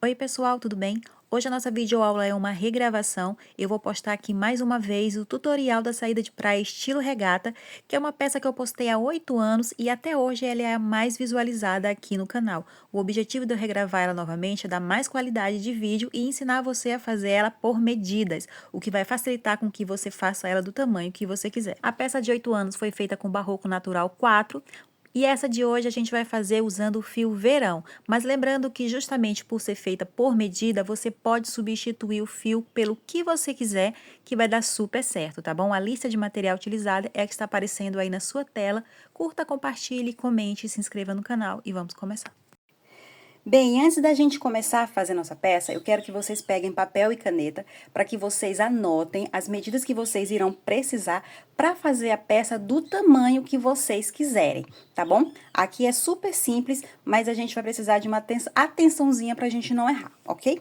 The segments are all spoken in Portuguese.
Oi pessoal, tudo bem? Hoje a nossa videoaula é uma regravação. Eu vou postar aqui mais uma vez o tutorial da saída de praia estilo regata, que é uma peça que eu postei há 8 anos e até hoje ela é a mais visualizada aqui no canal. O objetivo de eu regravar ela novamente é dar mais qualidade de vídeo e ensinar você a fazer ela por medidas, o que vai facilitar com que você faça ela do tamanho que você quiser. A peça de 8 anos foi feita com barroco natural 4, e essa de hoje a gente vai fazer usando o fio verão, mas lembrando que justamente por ser feita por medida, você pode substituir o fio pelo que você quiser, que vai dar super certo, tá bom? A lista de material utilizada é a que está aparecendo aí na sua tela. Curta, compartilhe, comente, se inscreva no canal e vamos começar. Bem, antes da gente começar a fazer nossa peça, eu quero que vocês peguem papel e caneta para que vocês anotem as medidas que vocês irão precisar para fazer a peça do tamanho que vocês quiserem, tá bom? Aqui é super simples, mas a gente vai precisar de uma atençãozinha para a gente não errar, ok?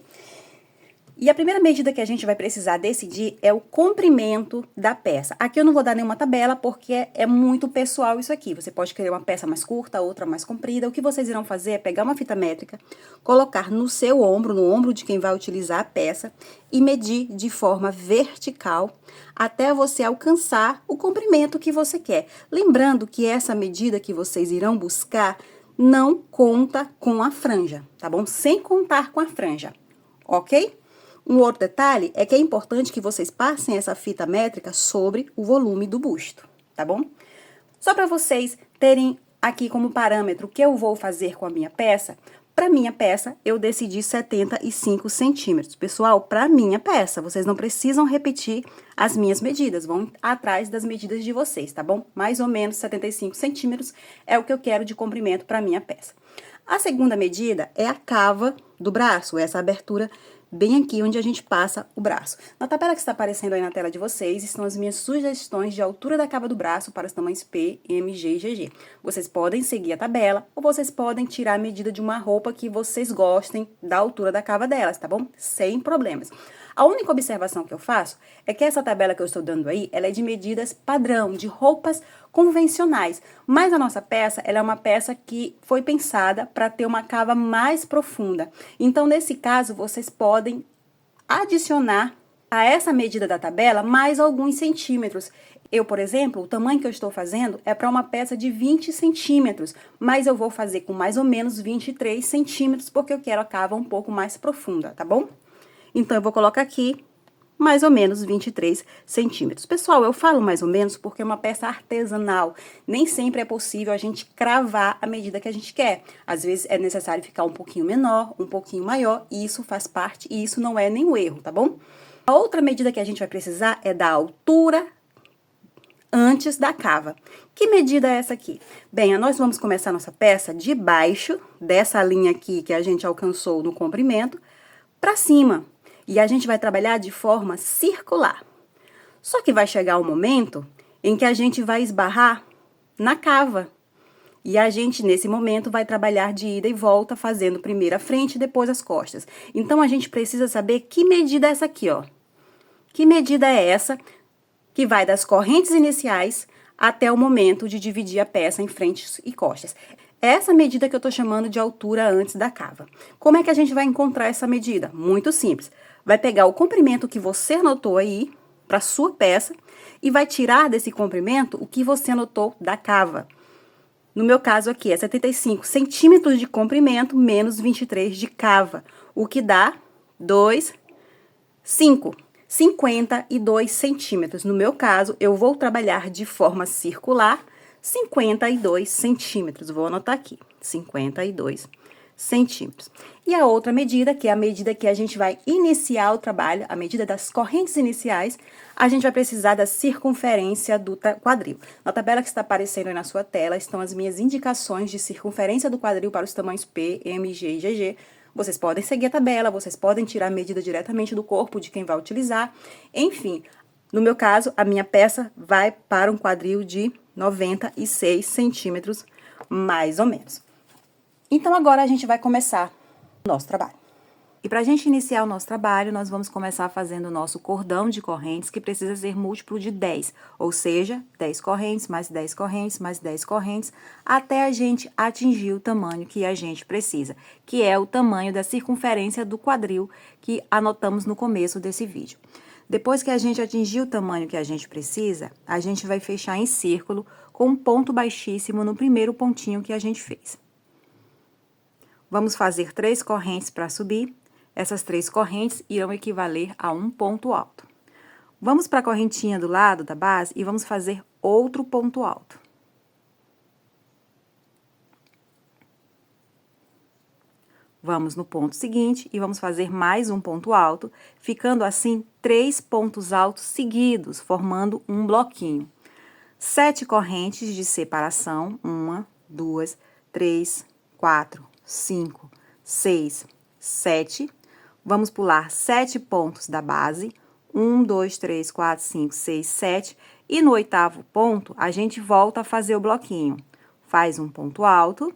E a primeira medida que a gente vai precisar decidir é o comprimento da peça. Aqui eu não vou dar nenhuma tabela, porque é muito pessoal isso aqui. Você pode querer uma peça mais curta, outra mais comprida. O que vocês irão fazer é pegar uma fita métrica, colocar no seu ombro, no ombro de quem vai utilizar a peça, e medir de forma vertical até você alcançar o comprimento que você quer. Lembrando que essa medida que vocês irão buscar não conta com a franja, tá bom? Sem contar com a franja, ok? Um outro detalhe é que é importante que vocês passem essa fita métrica sobre o volume do busto, tá bom? Só para vocês terem aqui como parâmetro o que eu vou fazer com a minha peça, para minha peça eu decidi 75 centímetros. Pessoal, para minha peça, vocês não precisam repetir as minhas medidas, vão atrás das medidas de vocês, tá bom? Mais ou menos 75 centímetros é o que eu quero de comprimento para minha peça. A segunda medida é a cava do braço, essa abertura bem aqui onde a gente passa o braço. Na tabela que está aparecendo aí na tela de vocês, estão as minhas sugestões de altura da cava do braço para os tamanhos P, M, G e GG. Vocês podem seguir a tabela ou vocês podem tirar a medida de uma roupa que vocês gostem da altura da cava delas, tá bom? Sem problemas. A única observação que eu faço é que essa tabela que eu estou dando aí, ela é de medidas padrão, de roupas convencionais. Mas a nossa peça, ela é uma peça que foi pensada para ter uma cava mais profunda. Então, nesse caso, vocês podem adicionar a essa medida da tabela mais alguns centímetros. Eu, por exemplo, o tamanho que eu estou fazendo é para uma peça de 20 centímetros, mas eu vou fazer com mais ou menos 23 centímetros, porque eu quero a cava um pouco mais profunda, tá bom? Então, eu vou colocar aqui mais ou menos 23 centímetros. Pessoal, eu falo mais ou menos porque é uma peça artesanal. Nem sempre é possível a gente cravar a medida que a gente quer. Às vezes é necessário ficar um pouquinho menor, um pouquinho maior, e isso faz parte, e isso não é nenhum erro, tá bom? A outra medida que a gente vai precisar é da altura antes da cava. Que medida é essa aqui? Bem, nós vamos começar nossa peça de baixo, dessa linha aqui que a gente alcançou no comprimento, para cima. E a gente vai trabalhar de forma circular. Só que vai chegar um momento em que a gente vai esbarrar na cava. E a gente, nesse momento, vai trabalhar de ida e volta, fazendo primeiro a frente e depois as costas. Então, a gente precisa saber que medida é essa aqui, ó. Que medida é essa que vai das correntes iniciais até o momento de dividir a peça em frente e costas. Essa medida que eu tô chamando de altura antes da cava. Como é que a gente vai encontrar essa medida? Muito simples. Vai pegar o comprimento que você anotou aí para sua peça e vai tirar desse comprimento o que você anotou da cava. No meu caso aqui é 75 centímetros de comprimento menos 23 de cava, o que dá 52 centímetros. No meu caso, eu vou trabalhar de forma circular 52 centímetros. Vou anotar aqui, 52 centímetros. E a outra medida, que é a medida que a gente vai iniciar o trabalho, a medida das correntes iniciais, a gente vai precisar da circunferência do quadril. Na tabela que está aparecendo aí na sua tela, estão as minhas indicações de circunferência do quadril para os tamanhos P, M, G e GG. Vocês podem seguir a tabela, vocês podem tirar a medida diretamente do corpo de quem vai utilizar. Enfim, no meu caso, a minha peça vai para um quadril de 96 centímetros, mais ou menos. Então, agora a gente vai começar o nosso trabalho. E para a gente iniciar o nosso trabalho, nós vamos começar fazendo o nosso cordão de correntes, que precisa ser múltiplo de 10, ou seja, 10 correntes, mais 10 correntes, mais 10 correntes, até a gente atingir o tamanho que a gente precisa, que é o tamanho da circunferência do quadril que anotamos no começo desse vídeo. Depois que a gente atingir o tamanho que a gente precisa, a gente vai fechar em círculo com um ponto baixíssimo no primeiro pontinho que a gente fez. Vamos fazer 3 correntes para subir. Essas 3 correntes irão equivaler a um ponto alto. Vamos para a correntinha do lado da base e vamos fazer outro ponto alto. Vamos no ponto seguinte e vamos fazer mais um ponto alto, ficando assim 3 pontos altos seguidos, formando um bloquinho. 7 correntes de separação, 1, 2, 3, 4, 5, 6, 7. Vamos pular 7 pontos da base, 1, 2, 3, 4, 5, 6, 7, e no 8º ponto, a gente volta a fazer o bloquinho. Faz um ponto alto,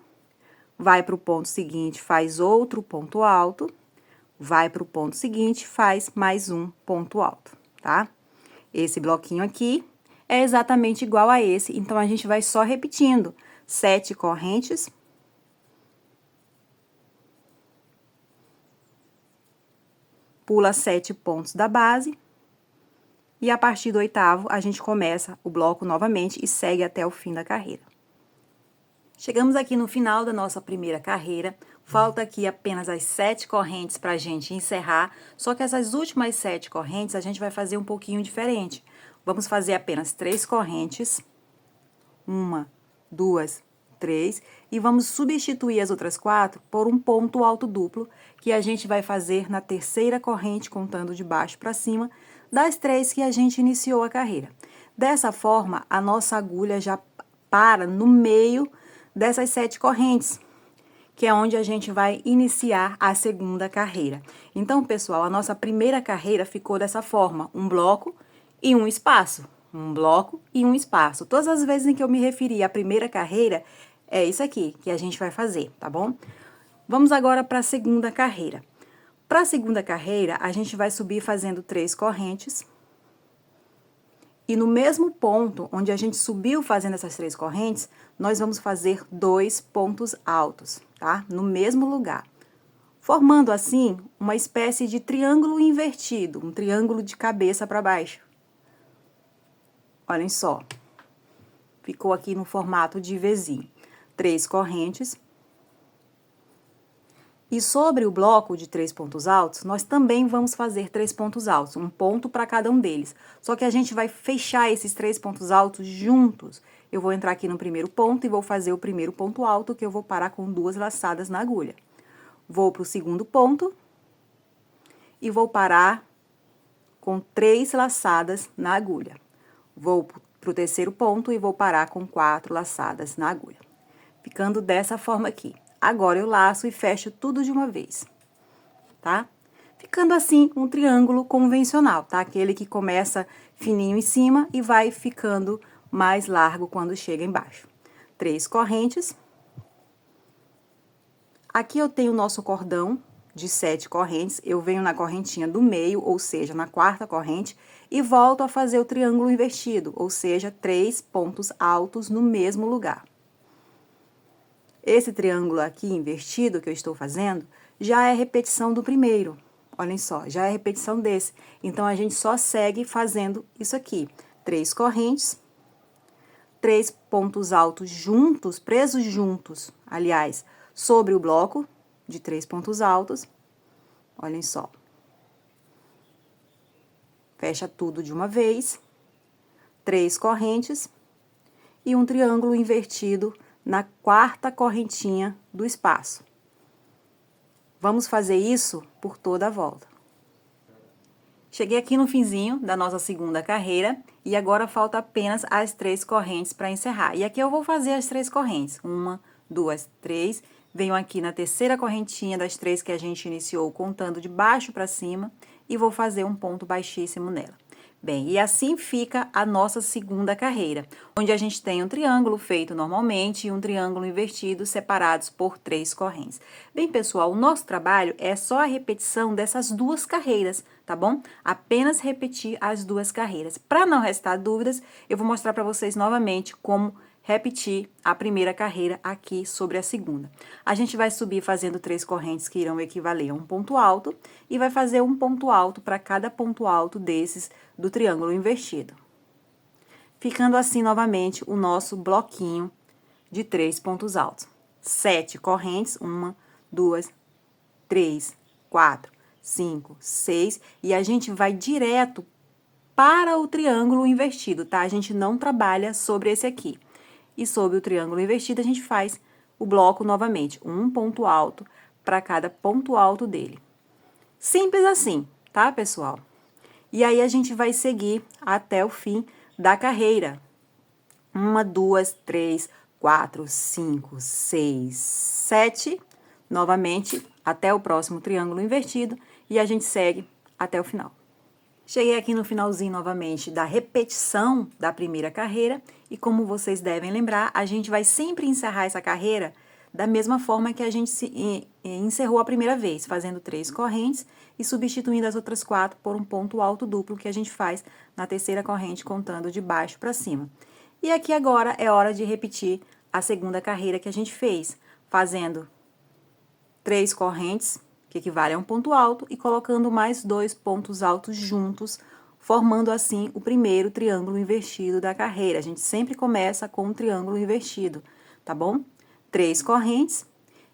vai para o ponto seguinte, faz outro ponto alto, vai para o ponto seguinte, faz mais um ponto alto, tá? Esse bloquinho aqui é exatamente igual a esse, então a gente vai só repetindo. 7 correntes. Pula 7 pontos da base, e a partir do 8º, a gente começa o bloco novamente e segue até o fim da carreira. Chegamos aqui no final da nossa primeira carreira, falta aqui apenas as 7 correntes para a gente encerrar, só que essas últimas 7 correntes a gente vai fazer um pouquinho diferente. Vamos fazer apenas 3 correntes, 1, 2, 3, e vamos substituir as outras 4 por um ponto alto duplo, que a gente vai fazer na terceira corrente, contando de baixo para cima, das 3 que a gente iniciou a carreira. Dessa forma, a nossa agulha já para no meio dessas 7 correntes, que é onde a gente vai iniciar a segunda carreira. Então, pessoal, a nossa primeira carreira ficou dessa forma, um bloco e um espaço. Um bloco e um espaço. Todas as vezes em que eu me referi à primeira carreira, é isso aqui que a gente vai fazer, tá bom? Vamos agora para a segunda carreira. Para a segunda carreira, a gente vai subir fazendo 3 correntes. E no mesmo ponto onde a gente subiu fazendo essas 3 correntes, nós vamos fazer 2 pontos altos, tá? No mesmo lugar. Formando assim uma espécie de triângulo invertido, um triângulo de cabeça para baixo. Olhem só, ficou aqui no formato de Vzinho. 3 correntes. E sobre o bloco de 3 pontos altos, nós também vamos fazer 3 pontos altos, um ponto para cada um deles. Só que a gente vai fechar esses 3 pontos altos juntos. Eu vou entrar aqui no primeiro ponto e vou fazer o primeiro ponto alto, que eu vou parar com 2 laçadas na agulha. Vou para o segundo ponto e vou parar com 3 laçadas na agulha. Vou para o terceiro ponto e vou parar com 4 laçadas na agulha. Ficando dessa forma aqui. Agora eu laço e fecho tudo de uma vez, tá? Ficando assim um triângulo convencional, tá? Aquele que começa fininho em cima e vai ficando mais largo quando chega embaixo. 3 correntes. Aqui eu tenho o nosso cordão de 7 correntes, eu venho na correntinha do meio, ou seja, na 4ª corrente, e volto a fazer o triângulo invertido, ou seja, 3 pontos altos no mesmo lugar. Esse triângulo aqui invertido que eu estou fazendo, já é repetição do primeiro. Olhem só, já é repetição desse. Então, a gente só segue fazendo isso aqui. 3 correntes, 3 pontos altos juntos, presos juntos, aliás, sobre o bloco de 3 pontos altos. Olhem só. Fecha tudo de uma vez. 3 correntes e um triângulo invertido na 4ª correntinha do espaço. Vamos fazer isso por toda a volta. Cheguei aqui no finzinho da nossa segunda carreira e agora falta apenas as 3 correntes para encerrar. E aqui eu vou fazer as 3 correntes. 1, 2, 3. Venho aqui na terceira correntinha das 3 que a gente iniciou, contando de baixo para cima, e vou fazer um ponto baixíssimo nela. Bem, e assim fica a nossa segunda carreira, onde a gente tem um triângulo feito normalmente e um triângulo invertido separados por 3 correntes. Bem, pessoal, o nosso trabalho é só a repetição dessas 2 carreiras, tá bom? Apenas repetir as 2 carreiras. Para não restar dúvidas, eu vou mostrar para vocês novamente como repetir a primeira carreira aqui sobre a segunda. A gente vai subir fazendo 3 correntes que irão equivaler a um ponto alto e vai fazer um ponto alto para cada ponto alto desses do triângulo invertido. Ficando assim novamente o nosso bloquinho de 3 pontos altos. 7 correntes, 1, 2, 3, 4, 5, 6, e a gente vai direto para o triângulo invertido, tá? A gente não trabalha sobre esse aqui. E sobre o triângulo invertido, a gente faz o bloco novamente, um ponto alto para cada ponto alto dele. Simples assim, tá, pessoal? E aí, a gente vai seguir até o fim da carreira. 1, 2, 3, 4, 5, 6, 7. Novamente, até o próximo triângulo invertido. E a gente segue até o final. Cheguei aqui no finalzinho novamente da repetição da primeira carreira e como vocês devem lembrar, a gente vai sempre encerrar essa carreira da mesma forma que a gente encerrou a primeira vez, fazendo 3 correntes e substituindo as outras 4 por um ponto alto duplo que a gente faz na terceira corrente, contando de baixo para cima. E aqui agora é hora de repetir a segunda carreira que a gente fez, fazendo 3 correntes, que equivale a um ponto alto, e colocando mais 2 pontos altos juntos, formando assim o primeiro triângulo invertido da carreira. A gente sempre começa com um triângulo invertido, tá bom? 3 correntes,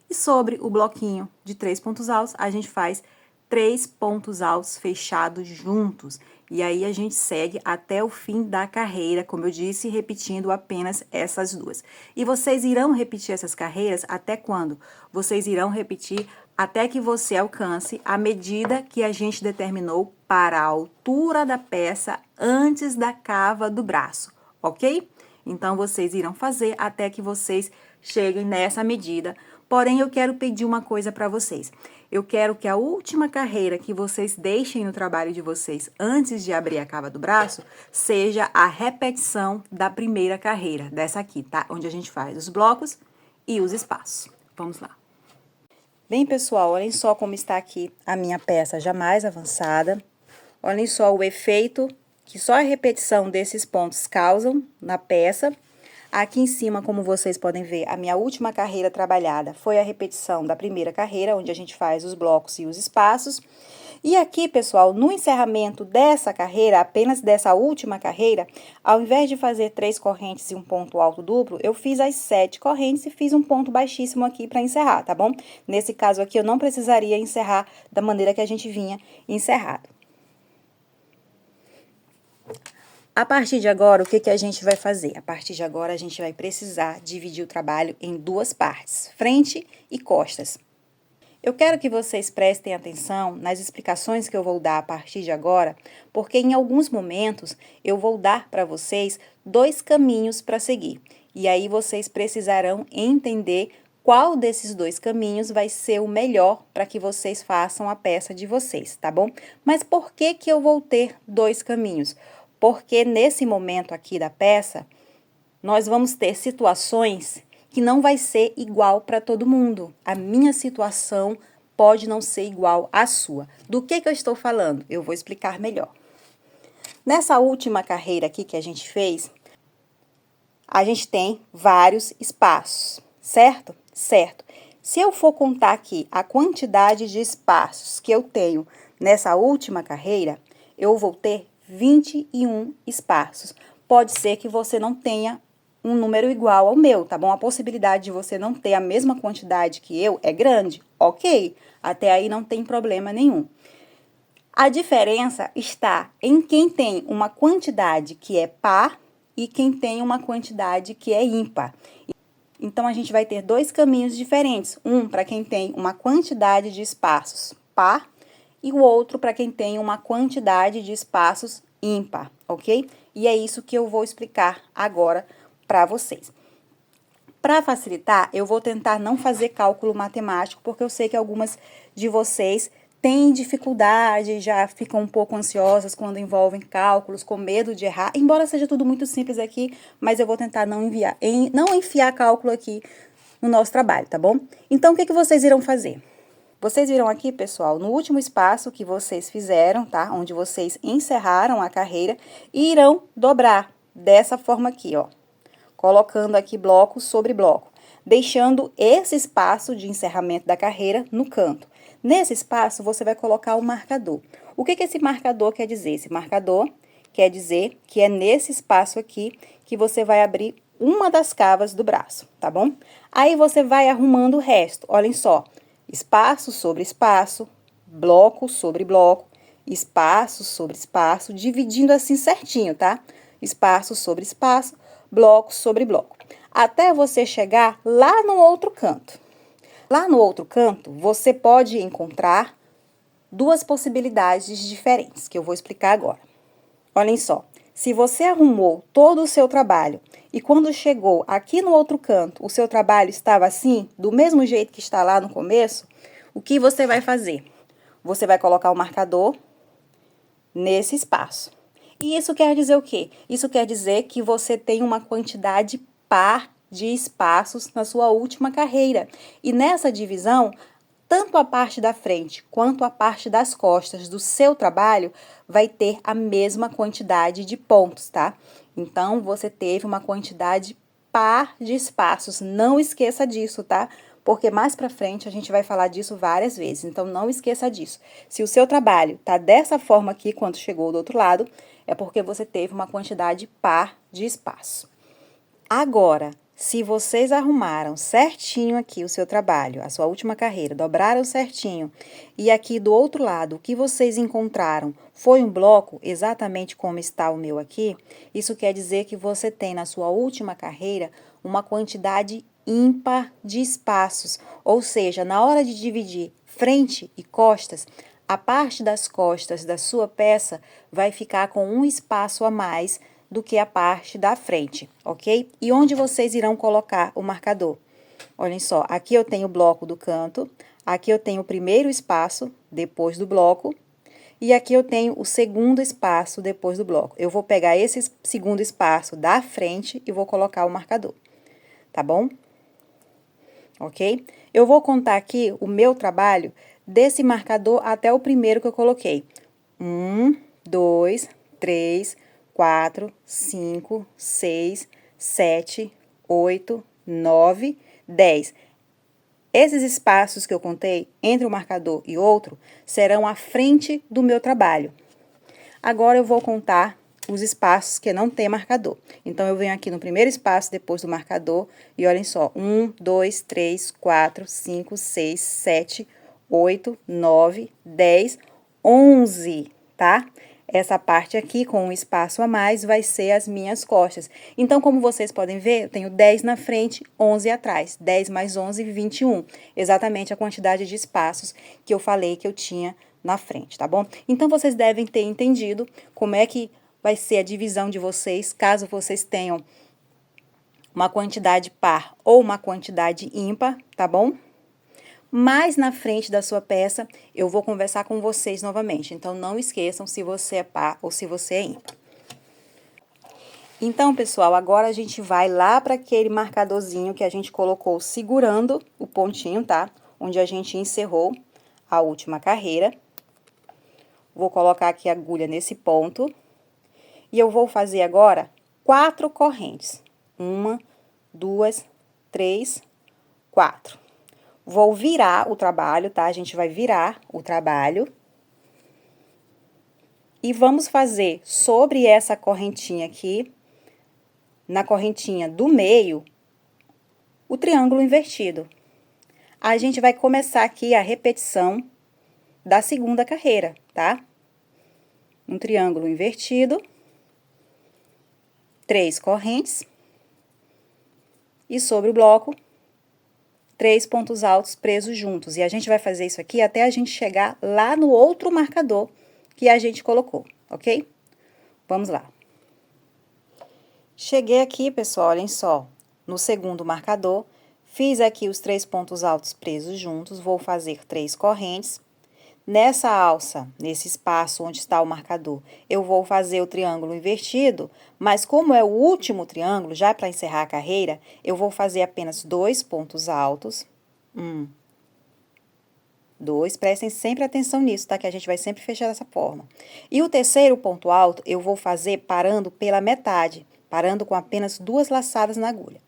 e sobre o bloquinho de 3 pontos altos, a gente faz 3 pontos altos fechados juntos. E aí, a gente segue até o fim da carreira, como eu disse, repetindo apenas essas 2. E vocês irão repetir essas carreiras até quando? Vocês irão repetir até que você alcance a medida que a gente determinou para a altura da peça antes da cava do braço, ok? Então, vocês irão fazer até que vocês cheguem nessa medida. Porém, eu quero pedir uma coisa para vocês. Eu quero que a última carreira que vocês deixem no trabalho de vocês antes de abrir a cava do braço seja a repetição da primeira carreira, dessa aqui, tá? Onde a gente faz os blocos e os espaços. Vamos lá. Bem, pessoal, olhem só como está aqui a minha peça já mais avançada. Olhem só o efeito que só a repetição desses pontos causam na peça. Aqui em cima, como vocês podem ver, a minha última carreira trabalhada foi a repetição da primeira carreira, onde a gente faz os blocos e os espaços. E aqui, pessoal, no encerramento dessa carreira, apenas dessa última carreira, ao invés de fazer 3 correntes e um ponto alto duplo, eu fiz as 7 correntes e fiz um ponto baixíssimo aqui para encerrar, tá bom? Nesse caso aqui, eu não precisaria encerrar da maneira que a gente vinha encerrado. A partir de agora, o que a gente vai fazer? A partir de agora, a gente vai precisar dividir o trabalho em 2 partes, frente e costas. Eu quero que vocês prestem atenção nas explicações que eu vou dar a partir de agora, porque em alguns momentos eu vou dar para vocês 2 caminhos para seguir. E aí vocês precisarão entender qual desses 2 caminhos vai ser o melhor para que vocês façam a peça de vocês, tá bom? Mas por que eu vou ter 2 caminhos? Porque nesse momento aqui da peça, nós vamos ter situações que não vai ser igual para todo mundo. A minha situação pode não ser igual à sua. Do que eu estou falando? Eu vou explicar melhor. Nessa última carreira aqui que a gente fez, a gente tem vários espaços, certo? Certo. Se eu for contar aqui a quantidade de espaços que eu tenho nessa última carreira, eu vou ter 21 espaços. Pode ser que você não tenha um número igual ao meu, tá bom? A possibilidade de você não ter a mesma quantidade que eu é grande, ok. Até aí não tem problema nenhum. A diferença está em quem tem uma quantidade que é par e quem tem uma quantidade que é ímpar. Então, a gente vai ter 2 caminhos diferentes. Um para quem tem uma quantidade de espaços par e o outro para quem tem uma quantidade de espaços ímpar, ok? E é isso que eu vou explicar agora para vocês. Para facilitar, eu vou tentar não fazer cálculo matemático, porque eu sei que algumas de vocês têm dificuldade, já ficam um pouco ansiosas quando envolvem cálculos, com medo de errar, embora seja tudo muito simples aqui, mas eu vou tentar não enfiar cálculo aqui no nosso trabalho, tá bom? Então, o que vocês irão fazer? Vocês viram aqui, pessoal, no último espaço que vocês fizeram, tá? Onde vocês encerraram a carreira, e irão dobrar dessa forma aqui, ó. Colocando aqui bloco sobre bloco, deixando esse espaço de encerramento da carreira no canto. Nesse espaço, você vai colocar o marcador. O que esse marcador quer dizer? Esse marcador quer dizer que é nesse espaço aqui que você vai abrir uma das cavas do braço, tá bom? Aí, você vai arrumando o resto. Olhem só, espaço sobre espaço, bloco sobre bloco, espaço sobre espaço, dividindo assim certinho, tá? Espaço sobre espaço, bloco sobre bloco, até você chegar lá no outro canto. Lá no outro canto, você pode encontrar duas possibilidades diferentes, que eu vou explicar agora. Olhem só, se você arrumou todo o seu trabalho e quando chegou aqui no outro canto, o seu trabalho estava assim, do mesmo jeito que está lá no começo, o que você vai fazer? Você vai colocar o marcador nesse espaço. E isso quer dizer o quê? Isso quer dizer que você tem uma quantidade par de espaços na sua última carreira. E nessa divisão, tanto a parte da frente quanto a parte das costas do seu trabalho vai ter a mesma quantidade de pontos, tá? Então, você teve uma quantidade par de espaços. Não esqueça disso, tá? Porque mais pra frente a gente vai falar disso várias vezes. Então, não esqueça disso. Se o seu trabalho tá dessa forma aqui, quando chegou do outro lado, é porque você teve uma quantidade par de espaço. Agora, se vocês arrumaram certinho aqui o seu trabalho, a sua última carreira, dobraram certinho, e aqui do outro lado, o que vocês encontraram foi um bloco, exatamente como está o meu aqui, isso quer dizer que você tem na sua última carreira uma quantidade ímpar de espaços, ou seja, na hora de dividir frente e costas, a parte das costas da sua peça vai ficar com um espaço a mais do que a parte da frente, ok? E onde vocês irão colocar o marcador? Olhem só, aqui eu tenho o bloco do canto, aqui eu tenho o primeiro espaço depois do bloco, e aqui eu tenho o segundo espaço depois do bloco. Eu vou pegar esse segundo espaço da frente e vou colocar o marcador, tá bom? Ok? Eu vou contar aqui o meu trabalho desse marcador até o primeiro que eu coloquei. 1, 2, 3, 4, 5, 6, 7, 8, 9, 10. Esses espaços que eu contei entre um marcador e outro serão à frente do meu trabalho. Agora, eu vou contar os espaços que não tem marcador. Então, eu venho aqui no primeiro espaço, depois do marcador, e olhem só, 1, 2, 3, 4, 5, 6, 7, 8, 9, 10, 11, tá? Essa parte aqui, com um espaço a mais, vai ser as minhas costas. Então, como vocês podem ver, eu tenho 10 na frente, 11 atrás. 10 mais 11, 21. Exatamente a quantidade de espaços que eu falei que eu tinha na frente, tá bom? Então, vocês devem ter entendido como é que vai ser a divisão de vocês, caso vocês tenham uma quantidade par ou uma quantidade ímpar, tá bom? Mais na frente da sua peça, eu vou conversar com vocês novamente. Então, não esqueçam se você é par ou se você é ímpar. Então, pessoal, agora a gente vai lá para aquele marcadorzinho que a gente colocou segurando o pontinho, tá? Onde a gente encerrou a última carreira. Vou colocar aqui a agulha nesse ponto. E eu vou fazer agora 4 correntes. 1, 2, 3, 4. Vou virar o trabalho, tá? A gente vai virar o trabalho. E vamos fazer sobre essa correntinha aqui, na correntinha do meio, o triângulo invertido. A gente vai começar aqui a repetição da segunda carreira, tá? Um triângulo invertido, 3 correntes, e sobre o bloco, 3 pontos altos presos juntos. E a gente vai fazer isso aqui até a gente chegar lá no outro marcador que a gente colocou, ok? Vamos lá. Cheguei aqui, pessoal, olhem só, no segundo marcador, fiz aqui os 3 pontos altos presos juntos, vou fazer 3 correntes. Nessa alça, nesse espaço onde está o marcador, eu vou fazer o triângulo invertido, mas como é o último triângulo, já para encerrar a carreira, eu vou fazer apenas 2 pontos altos. 1, 2, prestem sempre atenção nisso, tá? Que a gente vai sempre fechar dessa forma. E o terceiro ponto alto, eu vou fazer parando pela metade, parando com apenas 2 laçadas na agulha.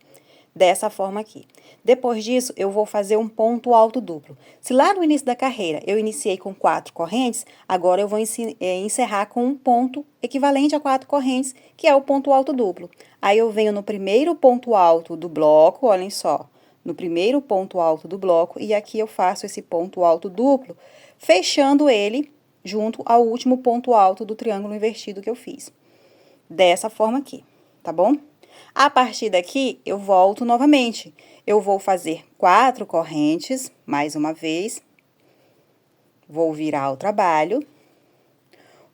Dessa forma aqui. Depois disso, eu vou fazer um ponto alto duplo. Se lá no início da carreira eu iniciei com 4 correntes, agora eu vou encerrar com um ponto equivalente a 4 correntes, que é o ponto alto duplo. Aí eu venho no primeiro ponto alto do bloco, olhem só, no primeiro ponto alto do bloco, e aqui eu faço esse ponto alto duplo, fechando ele junto ao último ponto alto do triângulo invertido que eu fiz. Dessa forma aqui, tá bom? A partir daqui, eu volto novamente. Eu vou fazer 4 correntes, mais uma vez. Vou virar o trabalho.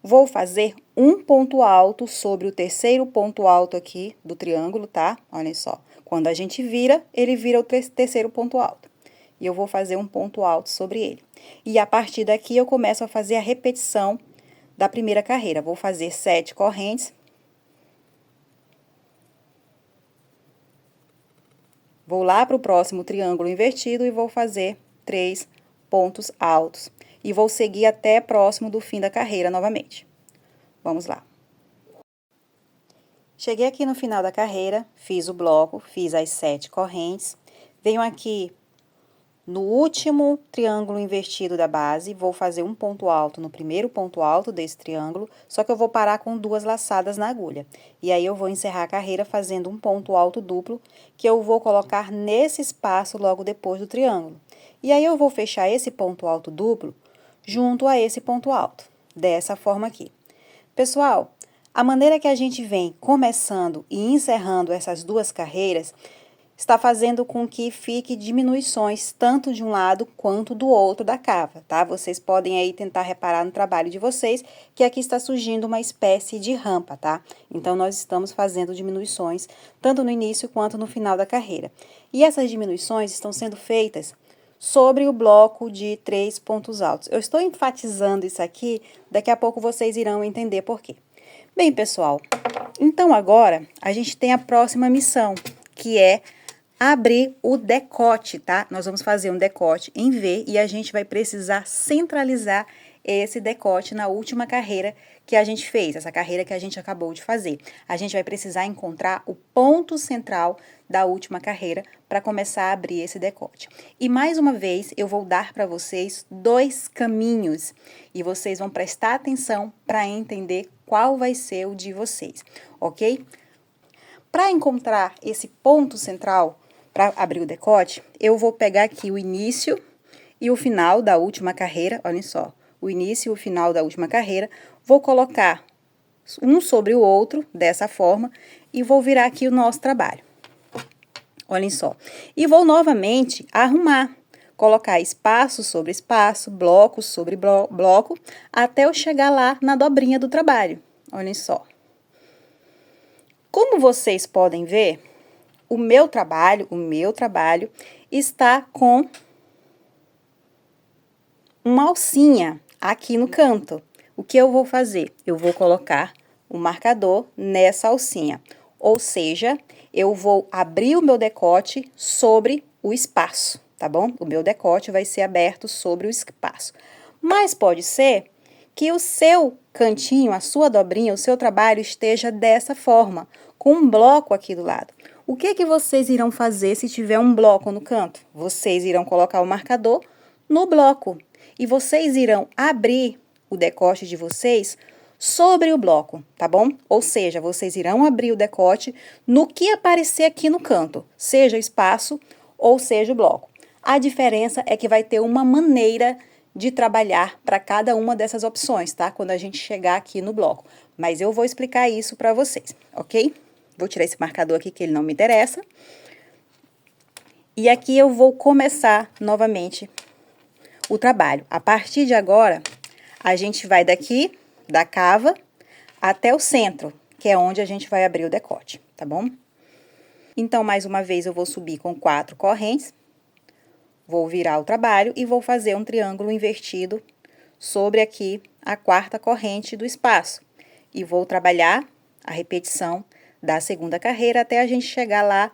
Vou fazer um ponto alto sobre o terceiro ponto alto aqui do triângulo, tá? Olhem só. Quando a gente vira, ele vira o terceiro ponto alto. E eu vou fazer um ponto alto sobre ele. E a partir daqui, eu começo a fazer a repetição da primeira carreira. Vou fazer 7 correntes. Vou lá para o próximo triângulo invertido e vou fazer 3 pontos altos. E vou seguir até próximo do fim da carreira novamente. Vamos lá. Cheguei aqui no final da carreira, fiz o bloco, fiz as 7 correntes. Venho aqui no último triângulo invertido da base, vou fazer um ponto alto no primeiro ponto alto desse triângulo, só que eu vou parar com 2 laçadas na agulha. E aí, eu vou encerrar a carreira fazendo um ponto alto duplo, que eu vou colocar nesse espaço logo depois do triângulo. E aí, eu vou fechar esse ponto alto duplo junto a esse ponto alto, dessa forma aqui. Pessoal, a maneira que a gente vem começando e encerrando essas duas carreiras está fazendo com que fique diminuições tanto de um lado quanto do outro da cava, tá? Vocês podem aí tentar reparar no trabalho de vocês que aqui está surgindo uma espécie de rampa, tá? Então, nós estamos fazendo diminuições tanto no início quanto no final da carreira. E essas diminuições estão sendo feitas sobre o bloco de 3 pontos altos. Eu estou enfatizando isso aqui, daqui a pouco vocês irão entender por quê. Bem, pessoal, então agora a gente tem a próxima missão, que é abrir o decote, tá? Nós vamos fazer um decote em V e a gente vai precisar centralizar esse decote na última carreira que a gente fez, essa carreira que a gente acabou de fazer. A gente vai precisar encontrar o ponto central da última carreira para começar a abrir esse decote. E mais uma vez, eu vou dar para vocês 2 caminhos e vocês vão prestar atenção para entender qual vai ser o de vocês, ok? Para encontrar esse ponto central, para abrir o decote, eu vou pegar aqui o início e o final da última carreira, olhem só, o início e o final da última carreira, vou colocar um sobre o outro, dessa forma, e vou virar aqui o nosso trabalho. Olhem só. E vou novamente arrumar, colocar espaço sobre espaço, bloco sobre bloco, até eu chegar lá na dobrinha do trabalho. Olhem só. Como vocês podem ver, o meu trabalho está com uma alcinha aqui no canto. O que eu vou fazer? Eu vou colocar o marcador nessa alcinha. Ou seja, eu vou abrir o meu decote sobre o espaço, tá bom? O meu decote vai ser aberto sobre o espaço. Mas pode ser que o seu cantinho, a sua dobrinha, o seu trabalho esteja dessa forma, com um bloco aqui do lado. O que vocês irão fazer se tiver um bloco no canto? Vocês irão colocar o marcador no bloco e vocês irão abrir o decote de vocês sobre o bloco, tá bom? Ou seja, vocês irão abrir o decote no que aparecer aqui no canto, seja espaço ou seja o bloco. A diferença é que vai ter uma maneira de trabalhar para cada uma dessas opções, tá? Quando a gente chegar aqui no bloco. Mas eu vou explicar isso para vocês, ok? Vou tirar esse marcador aqui que ele não me interessa. E aqui eu vou começar novamente o trabalho. A partir de agora, a gente vai daqui, da cava, até o centro, que é onde a gente vai abrir o decote, tá bom? Então, mais uma vez, eu vou subir com 4 correntes, vou virar o trabalho e vou fazer um triângulo invertido sobre aqui a quarta corrente do espaço. E vou trabalhar a repetição da segunda carreira até a gente chegar lá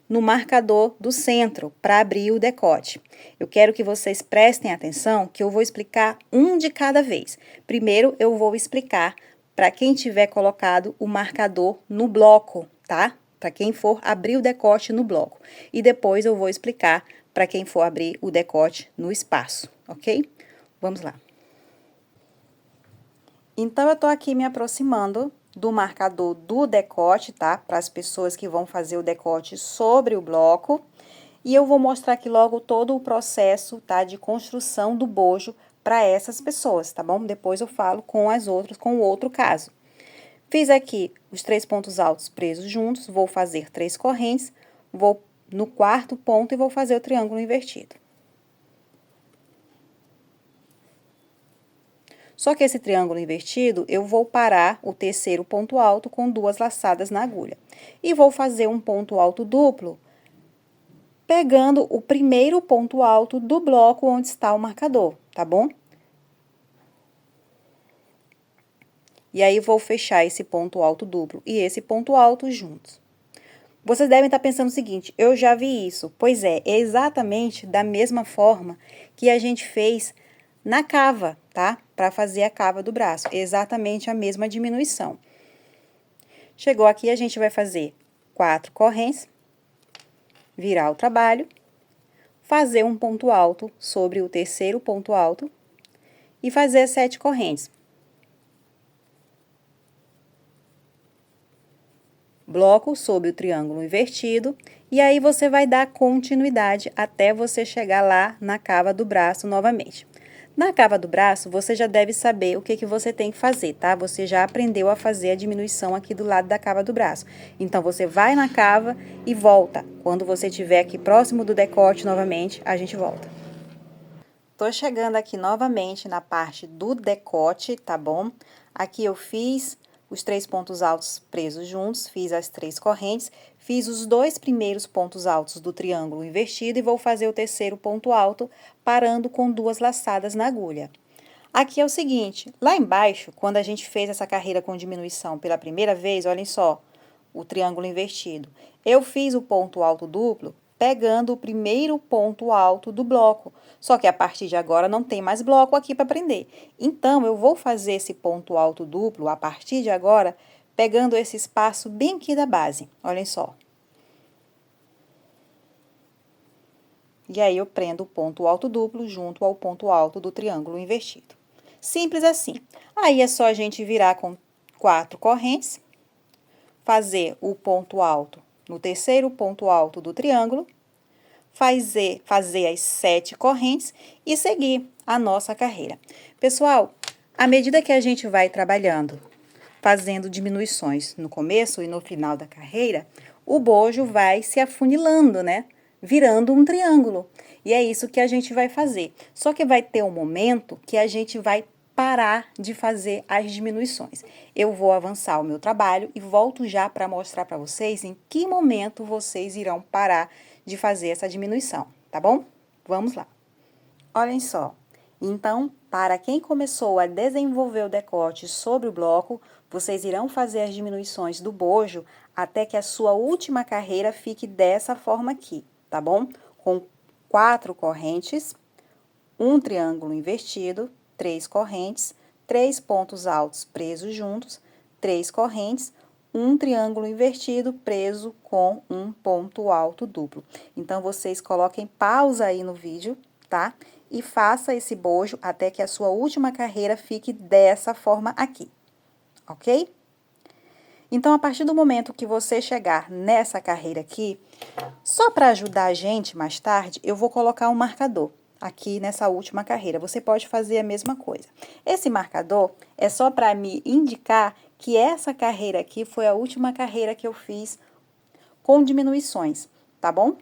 no marcador do centro para abrir o decote. Eu quero que vocês prestem atenção que eu vou explicar um de cada vez. Primeiro, eu vou explicar para quem tiver colocado o marcador no bloco, tá? Para quem for abrir o decote no bloco. E depois eu vou explicar para quem for abrir o decote no espaço, ok? Vamos lá. Então, eu tô aqui me aproximando do marcador do decote, tá? Para as pessoas que vão fazer o decote sobre o bloco. E eu vou mostrar aqui logo todo o processo, tá? De construção do bojo para essas pessoas, tá bom? Depois eu falo com as outras, com o outro caso. Fiz aqui os 3 pontos altos presos juntos, vou fazer 3 correntes, vou no quarto ponto e vou fazer o triângulo invertido. Só que esse triângulo invertido, eu vou parar o terceiro ponto alto com 2 laçadas na agulha. E vou fazer um ponto alto duplo, pegando o primeiro ponto alto do bloco onde está o marcador, tá bom? E aí, vou fechar esse ponto alto duplo e esse ponto alto juntos. Vocês devem estar pensando o seguinte, eu já vi isso. Pois é exatamente da mesma forma que a gente fez na cava, tá? Para fazer a cava do braço, exatamente a mesma diminuição. Chegou aqui, a gente vai fazer 4 correntes, virar o trabalho, fazer um ponto alto sobre o terceiro ponto alto e fazer 7 correntes. Bloco sobre o triângulo invertido, e aí você vai dar continuidade até você chegar lá na cava do braço novamente. Na cava do braço, você já deve saber o que você tem que fazer, tá? Você já aprendeu a fazer a diminuição aqui do lado da cava do braço. Então, você vai na cava e volta. Quando você estiver aqui próximo do decote novamente, a gente volta. Tô chegando aqui novamente na parte do decote, tá bom? Aqui eu fiz os 3 pontos altos presos juntos, fiz as 3 correntes, fiz os 2 primeiros pontos altos do triângulo invertido e vou fazer o terceiro ponto alto, parando com 2 laçadas na agulha. Aqui é o seguinte, lá embaixo, quando a gente fez essa carreira com diminuição pela primeira vez, olhem só, o triângulo invertido. Eu fiz o ponto alto duplo pegando o primeiro ponto alto do bloco. Só que a partir de agora não tem mais bloco aqui para prender. Então, eu vou fazer esse ponto alto duplo a partir de agora, pegando esse espaço bem aqui da base. Olhem só. E aí, eu prendo o ponto alto duplo junto ao ponto alto do triângulo invertido. Simples assim. Aí, é só a gente virar com 4 correntes, fazer o ponto alto no terceiro ponto alto do triângulo, fazer as 7 correntes e seguir a nossa carreira. Pessoal, à medida que a gente vai trabalhando, fazendo diminuições no começo e no final da carreira, o bojo vai se afunilando, né? Virando um triângulo. E é isso que a gente vai fazer. Só que vai ter um momento que a gente vai parar de fazer as diminuições. Eu vou avançar o meu trabalho e volto já para mostrar para vocês em que momento vocês irão parar de fazer essa diminuição, tá bom? Vamos lá. Olhem só. Então, para quem começou a desenvolver o decote sobre o bloco, vocês irão fazer as diminuições do bojo até que a sua última carreira fique dessa forma aqui, tá bom? Com 4 correntes, um triângulo invertido, 3 correntes, 3 pontos altos presos juntos, 3 correntes, um triângulo invertido preso com um ponto alto duplo. Então, vocês coloquem pausa aí no vídeo, tá? E faça esse bojo até que a sua última carreira fique dessa forma aqui, ok? Então, a partir do momento que você chegar nessa carreira aqui, só para ajudar a gente mais tarde, eu vou colocar um marcador aqui nessa última carreira. Você pode fazer a mesma coisa. Esse marcador é só para me indicar que essa carreira aqui foi a última carreira que eu fiz com diminuições, tá bom?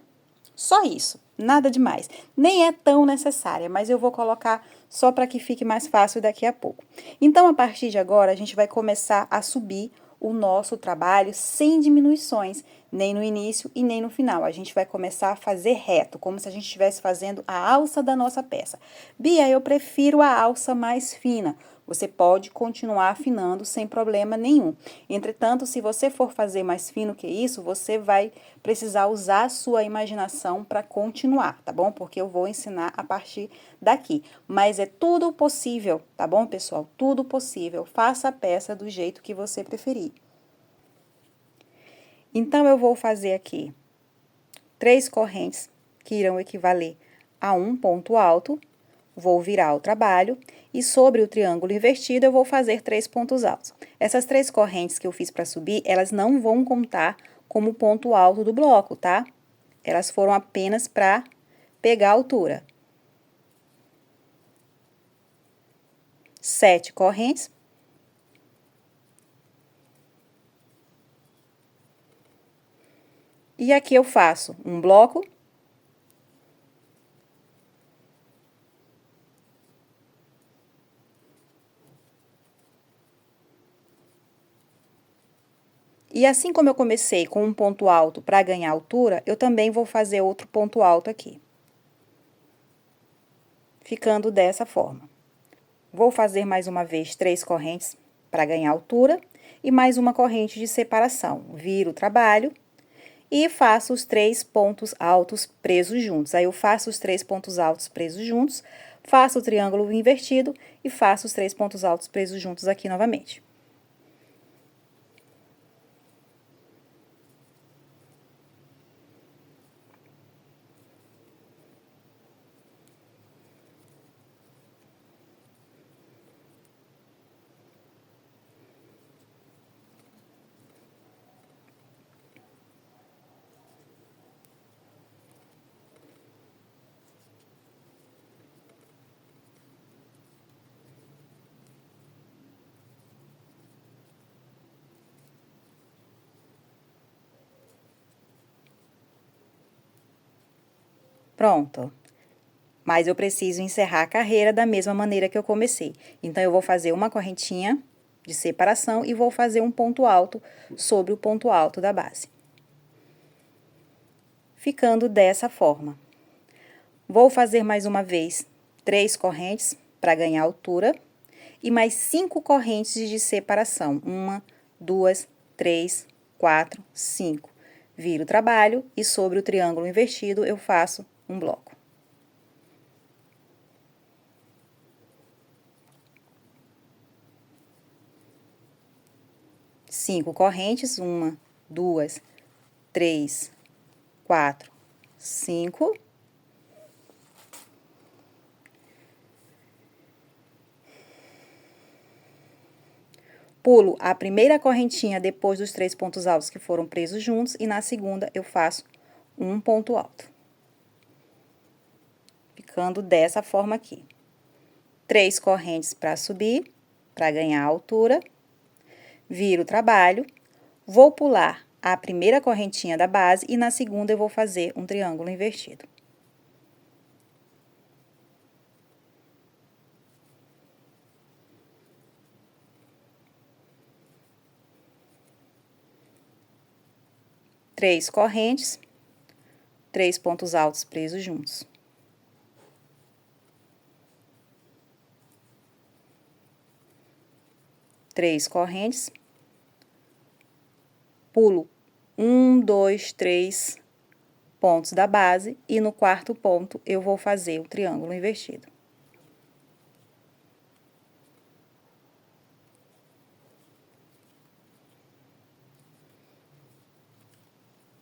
Só isso, nada demais. Nem é tão necessária, mas eu vou colocar só para que fique mais fácil daqui a pouco. Então, a partir de agora, a gente vai começar a subir o nosso trabalho sem diminuições, nem no início e nem no final. A gente vai começar a fazer reto, como se a gente estivesse fazendo a alça da nossa peça. Bia, eu prefiro a alça mais fina. Você pode continuar afinando sem problema nenhum. Entretanto, se você for fazer mais fino que isso, você vai precisar usar a sua imaginação para continuar, tá bom? Porque eu vou ensinar a partir daqui. Mas é tudo possível, tá bom, pessoal? Tudo possível. Faça a peça do jeito que você preferir. Então, eu vou fazer aqui 3 correntes, que irão equivaler a um ponto alto. Vou virar o trabalho e sobre o triângulo invertido eu vou fazer 3 pontos altos. Essas 3 correntes que eu fiz para subir, elas não vão contar como ponto alto do bloco, tá? Elas foram apenas para pegar a altura. 7 correntes. E aqui eu faço um bloco. E assim como eu comecei com um ponto alto para ganhar altura, eu também vou fazer outro ponto alto aqui. Ficando dessa forma. Vou fazer mais uma vez 3 correntes para ganhar altura e mais uma corrente de separação. Viro o trabalho e faço os 3 pontos altos presos juntos. Aí, eu faço os 3 pontos altos presos juntos, faço o triângulo invertido e faço os 3 pontos altos presos juntos aqui novamente. Pronto. Mas eu preciso encerrar a carreira da mesma maneira que eu comecei. Então, eu vou fazer uma correntinha de separação e vou fazer um ponto alto sobre o ponto alto da base. Ficando dessa forma. Vou fazer mais uma vez 3 correntes para ganhar altura e mais 5 correntes de separação. 1, 2, 3, 4, 5. Viro o trabalho e sobre o triângulo invertido eu faço um bloco. Cinco correntes, 1, 2, 3, 4, 5. Pulo a primeira correntinha depois dos 3 pontos altos que foram presos juntos e na segunda eu faço um ponto alto. Ficando dessa forma aqui. 3 correntes para subir, para ganhar altura. Viro o trabalho, vou pular a primeira correntinha da base e na segunda eu vou fazer um triângulo invertido. Três correntes, 3 pontos altos presos juntos. Três correntes, pulo 1, 2, 3 pontos da base e no quarto ponto eu vou fazer o triângulo invertido.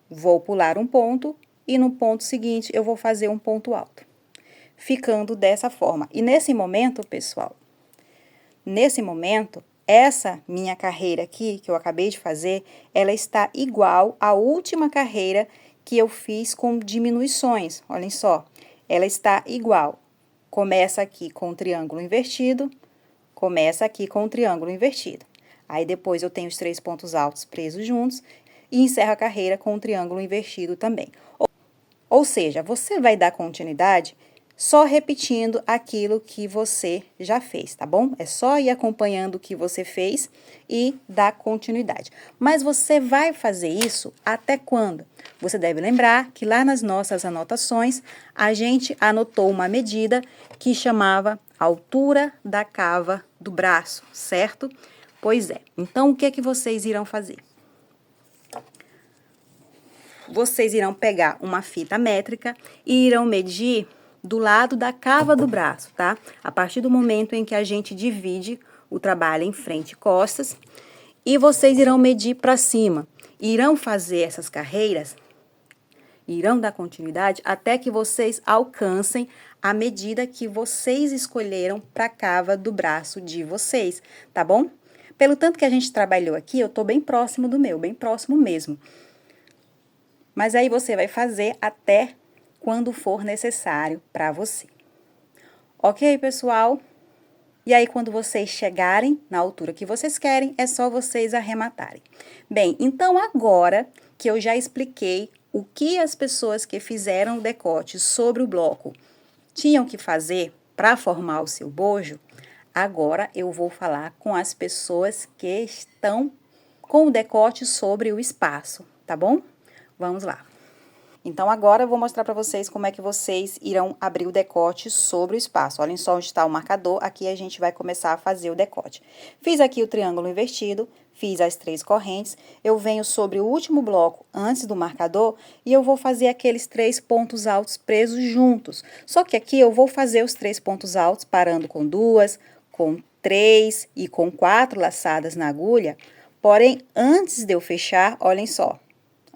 Vou pular um ponto e no ponto seguinte eu vou fazer um ponto alto, ficando dessa forma. E nesse momento, pessoal, essa minha carreira aqui, que eu acabei de fazer, ela está igual à última carreira que eu fiz com diminuições. Olhem só, ela está igual. Começa aqui com o triângulo invertido, começa aqui com o triângulo invertido. Aí, depois, eu tenho os 3 pontos altos presos juntos e encerro a carreira com o triângulo invertido também. Ou seja, você vai dar continuidade só repetindo aquilo que você já fez, tá bom? É só ir acompanhando o que você fez e dar continuidade. Mas você vai fazer isso até quando? Você deve lembrar que lá nas nossas anotações, a gente anotou uma medida que chamava altura da cava do braço, certo? Pois é. Então, o que é que vocês irão fazer? Vocês irão pegar uma fita métrica e irão medir do lado da cava do braço, tá? A partir do momento em que a gente divide o trabalho em frente e costas, e vocês irão medir para cima. Irão fazer essas carreiras, irão dar continuidade até que vocês alcancem a medida que vocês escolheram para a cava do braço de vocês, tá bom? Pelo tanto que a gente trabalhou aqui, eu tô bem próximo do meu, bem próximo mesmo. Mas aí você vai fazer até quando for necessário para você. Ok, pessoal? E aí, quando vocês chegarem na altura que vocês querem, é só vocês arrematarem. Bem, então agora que eu já expliquei o que as pessoas que fizeram o decote sobre o bloco tinham que fazer para formar o seu bojo, agora eu vou falar com as pessoas que estão com o decote sobre o espaço, tá bom? Vamos lá. Então, agora eu vou mostrar para vocês como é que vocês irão abrir o decote sobre o espaço. Olhem só onde está o marcador, aqui a gente vai começar a fazer o decote. Fiz aqui o triângulo invertido, fiz as 3 correntes, eu venho sobre o último bloco antes do marcador e eu vou fazer aqueles 3 pontos altos presos juntos. Só que aqui eu vou fazer os 3 pontos altos parando com 2, com 3 e com 4 laçadas na agulha, porém, antes de eu fechar, olhem só.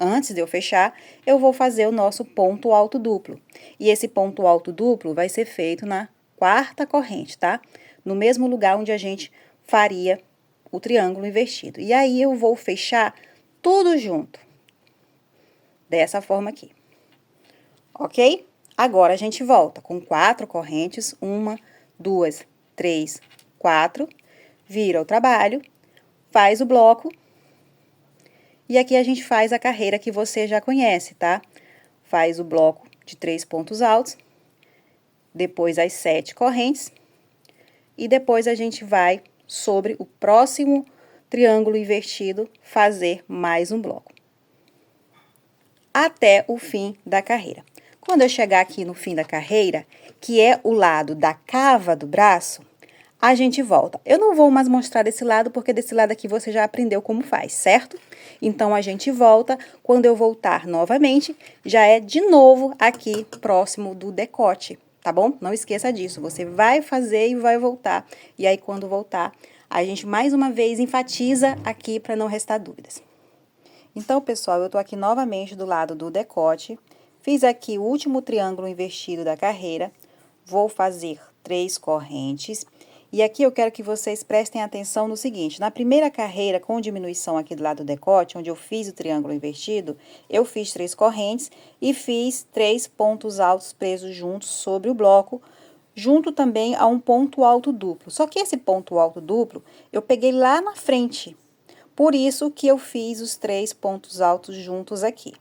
Antes de eu fechar, eu vou fazer o nosso ponto alto duplo. E esse ponto alto duplo vai ser feito na 4ª corrente, tá? No mesmo lugar onde a gente faria o triângulo invertido. E aí, eu vou fechar tudo junto. Dessa forma aqui. Ok? Agora, a gente volta com 4 correntes. 1, 2, 3, 4. Vira o trabalho, faz o bloco. E aqui a gente faz a carreira que você já conhece, tá? Faz o bloco de 3 pontos altos, depois as 7 correntes, e depois a gente vai sobre o próximo triângulo invertido fazer mais um bloco. Até o fim da carreira. Quando eu chegar aqui no fim da carreira, que é o lado da cava do braço, a gente volta. Eu não vou mais mostrar desse lado, porque desse lado aqui você já aprendeu como faz, certo? Então, a gente volta. Quando eu voltar novamente, já é de novo aqui próximo do decote, tá bom? Não esqueça disso. Você vai fazer e vai voltar. E aí, quando voltar, a gente mais uma vez enfatiza aqui para não restar dúvidas. Então, pessoal, eu tô aqui novamente do lado do decote. Fiz aqui o último triângulo invertido da carreira. Vou fazer 3 correntes. E aqui eu quero que vocês prestem atenção no seguinte, na primeira carreira, com diminuição aqui do lado do decote, onde eu fiz o triângulo invertido, eu fiz 3 correntes e fiz 3 pontos altos presos juntos sobre o bloco, junto também a um ponto alto duplo. Só que esse ponto alto duplo, eu peguei lá na frente, por isso que eu fiz os 3 pontos altos juntos aqui.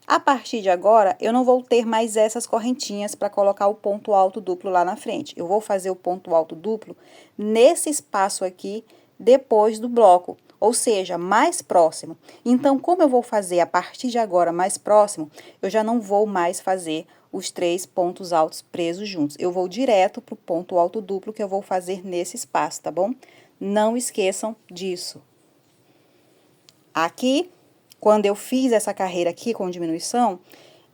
A partir de agora, eu não vou ter mais essas correntinhas para colocar o ponto alto duplo lá na frente. Eu vou fazer o ponto alto duplo nesse espaço aqui, depois do bloco, ou seja, mais próximo. Então, como eu vou fazer a partir de agora mais próximo, eu já não vou mais fazer os 3 pontos altos presos juntos. Eu vou direto para o ponto alto duplo que eu vou fazer nesse espaço, tá bom? Não esqueçam disso. Aqui, quando eu fiz essa carreira aqui com diminuição,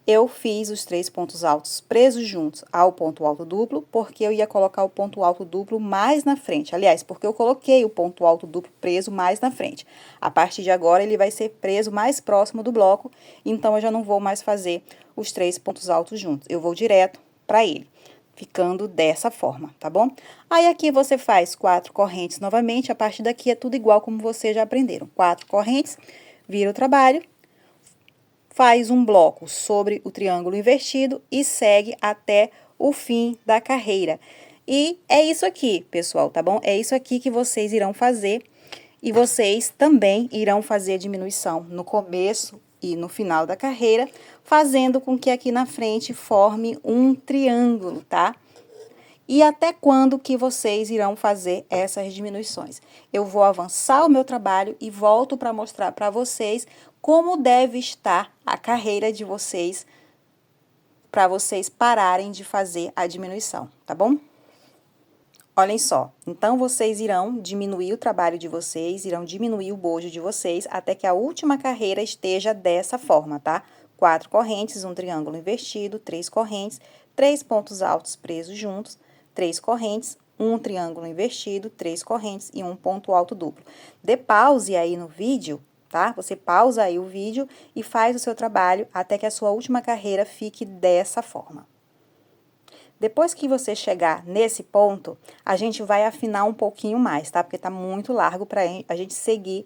eu fiz os 3 pontos altos presos juntos ao ponto alto duplo, porque eu ia colocar o ponto alto duplo mais na frente. Aliás, porque eu coloquei o ponto alto duplo preso mais na frente. A partir de agora, ele vai ser preso mais próximo do bloco, então eu já não vou mais fazer os 3 pontos altos juntos. Eu vou direto para ele, ficando dessa forma, tá bom? Aí, aqui você faz 4 correntes novamente, a partir daqui é tudo igual como vocês já aprenderam. 4 correntes, vira o trabalho, faz um bloco sobre o triângulo invertido e segue até o fim da carreira. E é isso aqui, pessoal, tá bom? É isso aqui que vocês irão fazer e vocês também irão fazer a diminuição no começo e no final da carreira, fazendo com que aqui na frente forme um triângulo, tá? E até quando que vocês irão fazer essas diminuições? Eu vou avançar o meu trabalho e volto para mostrar para vocês como deve estar a carreira de vocês, para vocês pararem de fazer a diminuição, tá bom? Olhem só, então vocês irão diminuir o trabalho de vocês, irão diminuir o bojo de vocês, até que a última carreira esteja dessa forma, tá? 4 correntes, um triângulo invertido, 3 correntes, 3 pontos altos presos juntos, 3 correntes, um triângulo invertido, 3 correntes e um ponto alto duplo. Dê pause aí no vídeo, tá? Você pausa aí o vídeo e faz o seu trabalho até que a sua última carreira fique dessa forma. Depois que você chegar nesse ponto, a gente vai afinar um pouquinho mais, tá? Porque tá muito largo para a gente seguir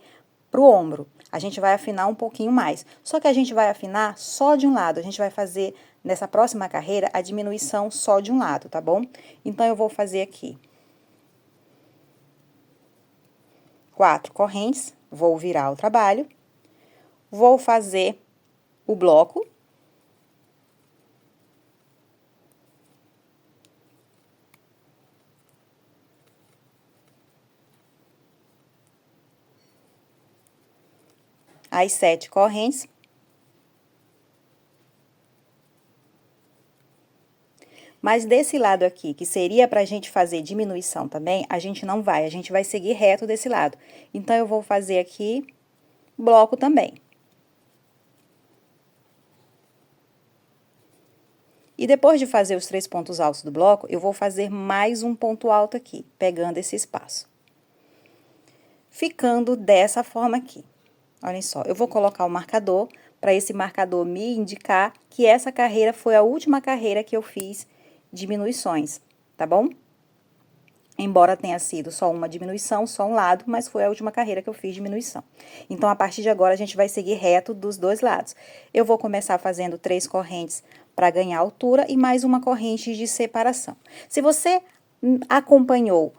pro ombro. A gente vai afinar um pouquinho mais. Só que a gente vai afinar só de um lado. A gente vai fazer, nessa próxima carreira, a diminuição só de um lado, tá bom? Então, eu vou fazer aqui 4 correntes, vou virar o trabalho, vou fazer o bloco. As 7 correntes. Mas desse lado aqui, que seria pra gente fazer diminuição também, a gente não vai, a gente vai seguir reto desse lado. Então, eu vou fazer aqui bloco também. E depois de fazer os 3 pontos altos do bloco, eu vou fazer mais um ponto alto aqui, pegando esse espaço. Ficando dessa forma aqui. Olhem só, eu vou colocar o marcador, para esse marcador me indicar que essa carreira foi a última carreira que eu fiz diminuições, tá bom? Embora tenha sido só uma diminuição, só um lado, mas foi a última carreira que eu fiz diminuição. Então, a partir de agora, a gente vai seguir reto dos dois lados. Eu vou começar fazendo 3 correntes para ganhar altura e mais uma corrente de separação. Se você acompanhou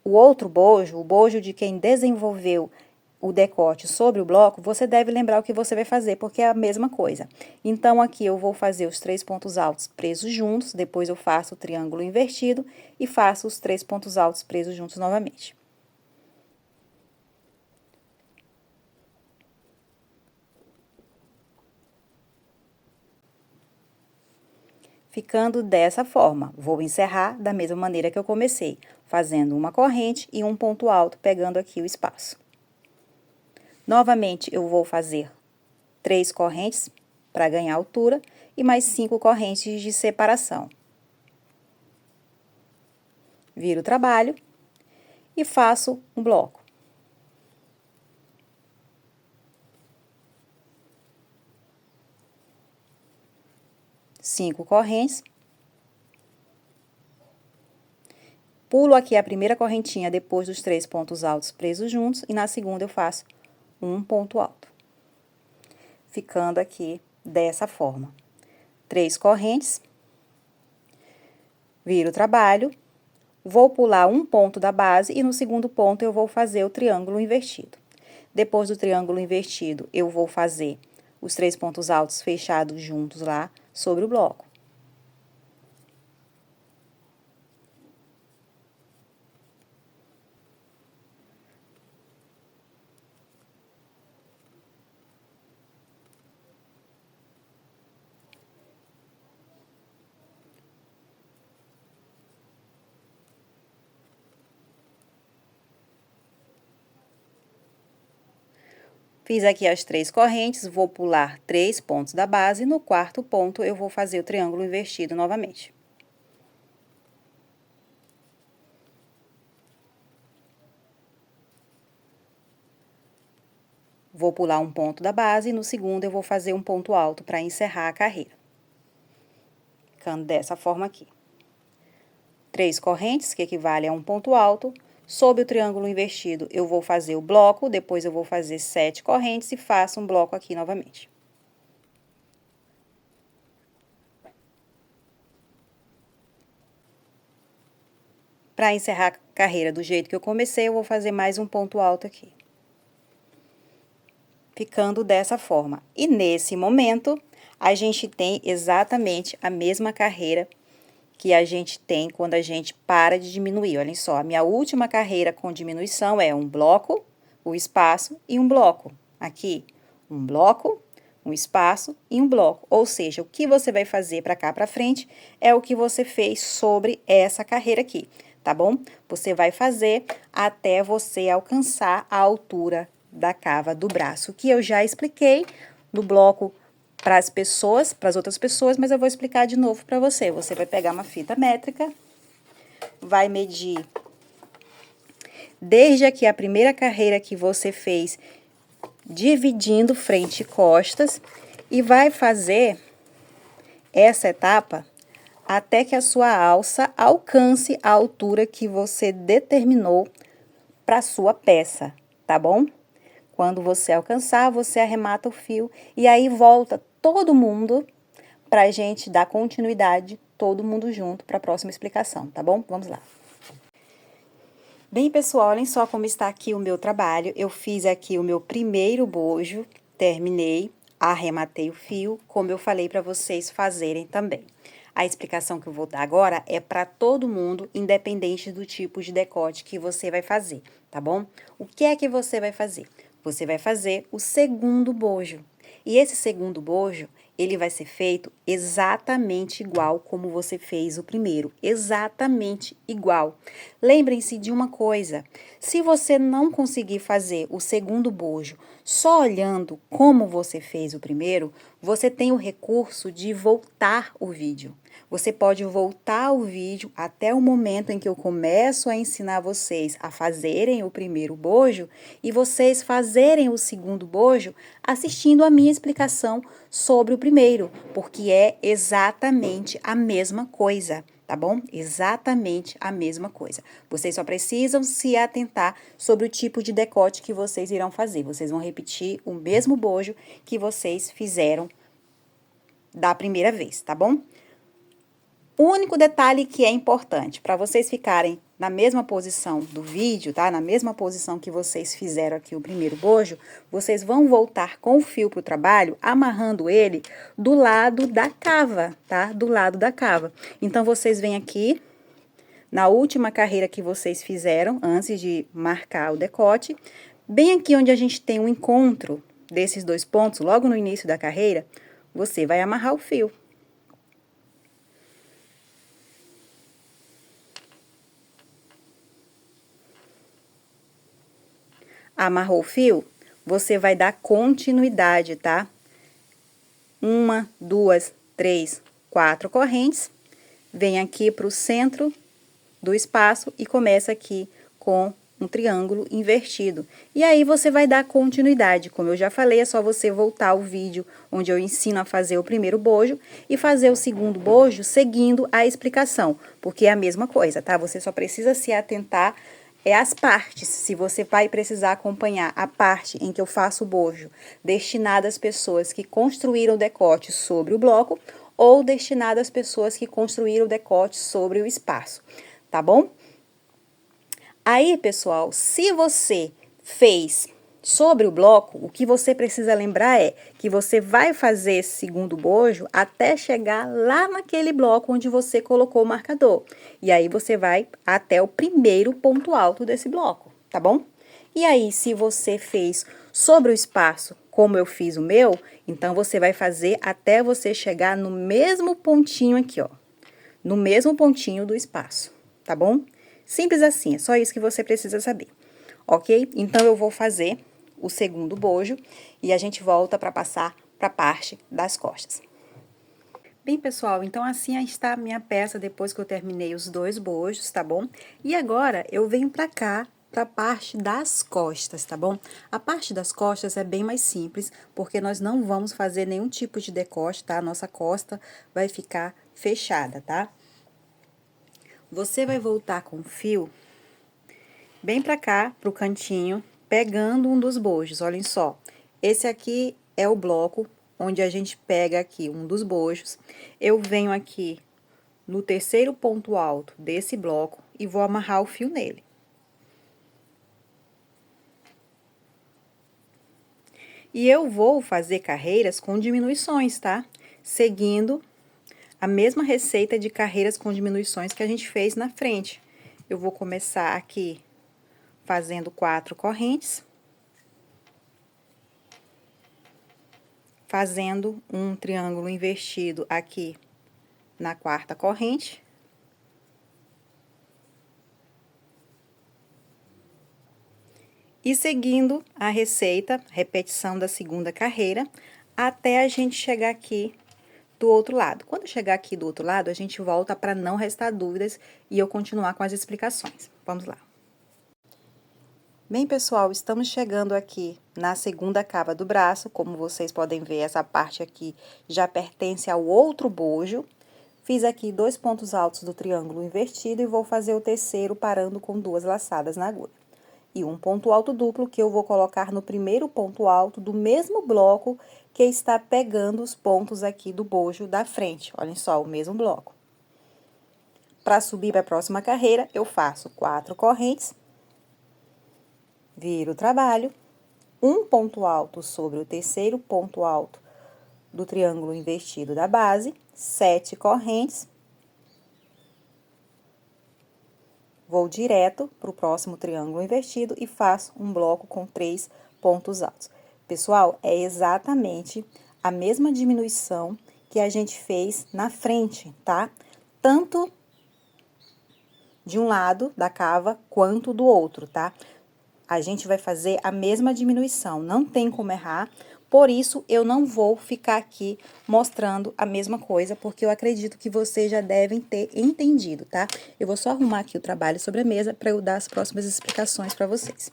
o outro bojo, o bojo de quem desenvolveu o decote sobre o bloco, você deve lembrar o que você vai fazer, porque é a mesma coisa. Então, aqui eu vou fazer os 3 pontos altos presos juntos, depois eu faço o triângulo invertido e faço os 3 pontos altos presos juntos novamente. Ficando dessa forma, vou encerrar da mesma maneira que eu comecei, fazendo uma corrente e um ponto alto, pegando aqui o espaço. Novamente, eu vou fazer 3 correntes para ganhar altura e mais 5 correntes de separação. Viro o trabalho e faço um bloco. Cinco correntes. Pulo aqui a primeira correntinha depois dos 3 pontos altos presos juntos e na segunda eu faço um ponto alto. Ficando aqui dessa forma. 3 correntes. Viro o trabalho. Vou pular um ponto da base e no segundo ponto eu vou fazer o triângulo invertido. Depois do triângulo invertido, eu vou fazer os 3 pontos altos fechados juntos lá sobre o bloco. Fiz aqui as 3 correntes, vou pular 3 pontos da base, no quarto ponto eu vou fazer o triângulo invertido novamente. Vou pular um ponto da base e no segundo eu vou fazer um ponto alto para encerrar a carreira. Ficando dessa forma aqui. 3 correntes, que equivale a um ponto alto. Sob o triângulo invertido, eu vou fazer o bloco, depois eu vou fazer 7 correntes e faço um bloco aqui novamente. Para encerrar a carreira do jeito que eu comecei, eu vou fazer mais um ponto alto aqui. ficando dessa forma. E nesse momento, a gente tem exatamente a mesma carreira que a gente tem quando a gente para de diminuir. Olhem só, a minha última carreira com diminuição é um bloco, o espaço e um bloco. Aqui, um bloco, um espaço e um bloco. Ou seja, o que você vai fazer para cá para frente é o que você fez sobre essa carreira aqui, tá bom? Você vai fazer até você alcançar a altura da cava do braço, que eu já expliquei no bloco para as pessoas, para as outras pessoas, mas eu vou explicar de novo para você. Você vai pegar uma fita métrica, vai medir desde aqui a primeira carreira que você fez, dividindo frente e costas, e vai fazer essa etapa até que a sua alça alcance a altura que você determinou para sua peça, tá bom? Quando você alcançar, você arremata o fio e aí volta todo mundo para a gente dar continuidade, todo mundo junto para a próxima explicação, tá bom? Vamos lá. Bem, pessoal, olhem só como está aqui o meu trabalho. Eu fiz aqui o meu primeiro bojo, terminei, arrematei o fio, como eu falei para vocês fazerem também. A explicação que eu vou dar agora é para todo mundo, independente do tipo de decote que você vai fazer, tá bom? O que é que você vai fazer? Você vai fazer o segundo bojo. E esse segundo bojo, ele vai ser feito exatamente igual como você fez o primeiro, exatamente igual. Lembrem-se de uma coisa, se você não conseguir fazer o segundo bojo só olhando como você fez o primeiro, você tem o recurso de voltar o vídeo. Você pode voltar o vídeo até o momento em que eu começo a ensinar vocês a fazerem o primeiro bojo e vocês fazerem o segundo bojo assistindo a minha explicação sobre o primeiro, porque é exatamente a mesma coisa, tá bom? Exatamente a mesma coisa. Vocês só precisam se atentar sobre o tipo de decote que vocês irão fazer. Vocês vão repetir o mesmo bojo que vocês fizeram da primeira vez, tá bom? O único detalhe que é importante, para vocês ficarem na mesma posição do vídeo, tá? Na mesma posição que vocês fizeram aqui o primeiro bojo, vocês vão voltar com o fio pro trabalho, amarrando ele do lado da cava, tá? Do lado da cava. Então, vocês vêm aqui, na última carreira que vocês fizeram, antes de marcar o decote, bem aqui onde a gente tem um encontro desses dois pontos, logo no início da carreira, você vai amarrar o fio. Amarrou o fio, você vai dar continuidade, tá? 1, 2, 3, 4 correntes. Vem aqui para o centro do espaço e começa aqui com um triângulo invertido. E aí, você vai dar continuidade. Como eu já falei, é só você voltar o vídeo onde eu ensino a fazer o primeiro bojo e fazer o segundo bojo seguindo a explicação, porque é a mesma coisa, tá? Você só precisa se atentar as partes, se você vai precisar acompanhar a parte em que eu faço o bojo, destinada às pessoas que construíram o decote sobre o bloco, ou destinada às pessoas que construíram o decote sobre o espaço, tá bom? Aí, pessoal, se você fez sobre o bloco, o que você precisa lembrar é que você vai fazer esse segundo bojo até chegar lá naquele bloco onde você colocou o marcador. E aí, você vai até o primeiro ponto alto desse bloco, tá bom? E aí, se você fez sobre o espaço, como eu fiz o meu, então, você vai fazer até você chegar no mesmo pontinho aqui, ó. No mesmo pontinho do espaço, tá bom? Simples assim, é só isso que você precisa saber, ok? Então, eu vou fazer o segundo bojo e a gente volta para passar para a parte das costas. Bem, pessoal, então assim está a minha peça depois que eu terminei os dois bojos, tá bom? E agora, eu venho para cá, para a parte das costas, tá bom? A parte das costas é bem mais simples, porque nós não vamos fazer nenhum tipo de decote, tá? A nossa costa vai ficar fechada, tá? Você vai voltar com o fio bem pra cá, pro cantinho, pegando um dos bojos, olhem só. Esse aqui é o bloco onde a gente pega aqui um dos bojos. Eu venho aqui no terceiro ponto alto desse bloco e vou amarrar o fio nele. E eu vou fazer carreiras com diminuições, tá? Seguindo a mesma receita de carreiras com diminuições que a gente fez na frente. Eu vou começar aqui fazendo 4 correntes, fazendo um triângulo invertido aqui na 4ª corrente. E seguindo a receita, repetição da 2ª carreira, até a gente chegar aqui do outro lado. Quando chegar aqui do outro lado, a gente volta para não restar dúvidas e eu continuar com as explicações. Vamos lá. Bem, pessoal, estamos chegando aqui na 2ª cava do braço. Como vocês podem ver, essa parte aqui já pertence ao outro bojo. Fiz aqui 2 pontos altos do triângulo invertido e vou fazer o terceiro parando com 2 laçadas na agulha. E um ponto alto duplo que eu vou colocar no primeiro ponto alto do mesmo bloco que está pegando os pontos aqui do bojo da frente. Olhem só, o mesmo bloco. Para subir para a próxima carreira, eu faço 4 correntes, viro o trabalho, um ponto alto sobre o terceiro ponto alto do triângulo invertido da base, 7 correntes. Vou direto para o próximo triângulo invertido e faço um bloco com 3 pontos altos. Pessoal, é exatamente a mesma diminuição que a gente fez na frente, tá? Tanto de um lado da cava quanto do outro, tá? A gente vai fazer a mesma diminuição, não tem como errar. Por isso, eu não vou ficar aqui mostrando a mesma coisa, porque eu acredito que vocês já devem ter entendido, tá? Eu vou só arrumar aqui o trabalho sobre a mesa para eu dar as próximas explicações para vocês.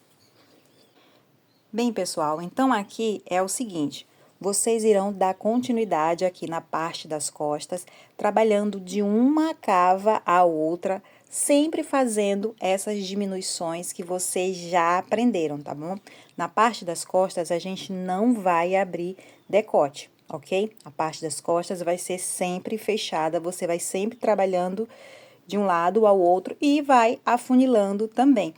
Bem, pessoal, então aqui é o seguinte, vocês irão dar continuidade aqui na parte das costas, trabalhando de uma cava à outra, sempre fazendo essas diminuições que vocês já aprenderam, tá bom? Na parte das costas, a gente não vai abrir decote, ok? A parte das costas vai ser sempre fechada, você vai sempre trabalhando de um lado ao outro e vai afunilando também.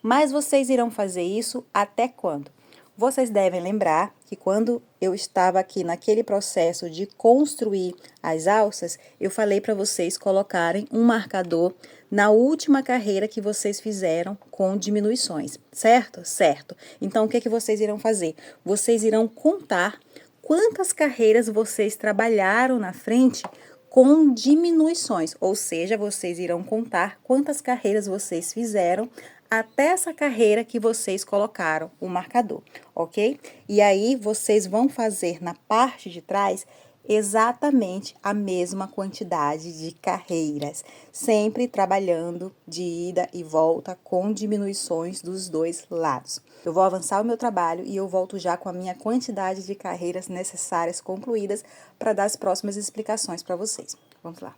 Mas vocês irão fazer isso até quando? Vocês devem lembrar que quando eu estava aqui naquele processo de construir as alças, eu falei para vocês colocarem um marcador na última carreira que vocês fizeram com diminuições, certo? Certo. Então, o que vocês irão fazer? Vocês irão contar quantas carreiras vocês trabalharam na frente com diminuições, ou seja, vocês irão contar quantas carreiras vocês fizeram até essa carreira que vocês colocaram o marcador, ok? E aí, vocês vão fazer na parte de trás exatamente a mesma quantidade de carreiras, sempre trabalhando de ida e volta com diminuições dos dois lados. Eu vou avançar o meu trabalho e eu volto já com a minha quantidade de carreiras necessárias concluídas para dar as próximas explicações para vocês. Vamos lá.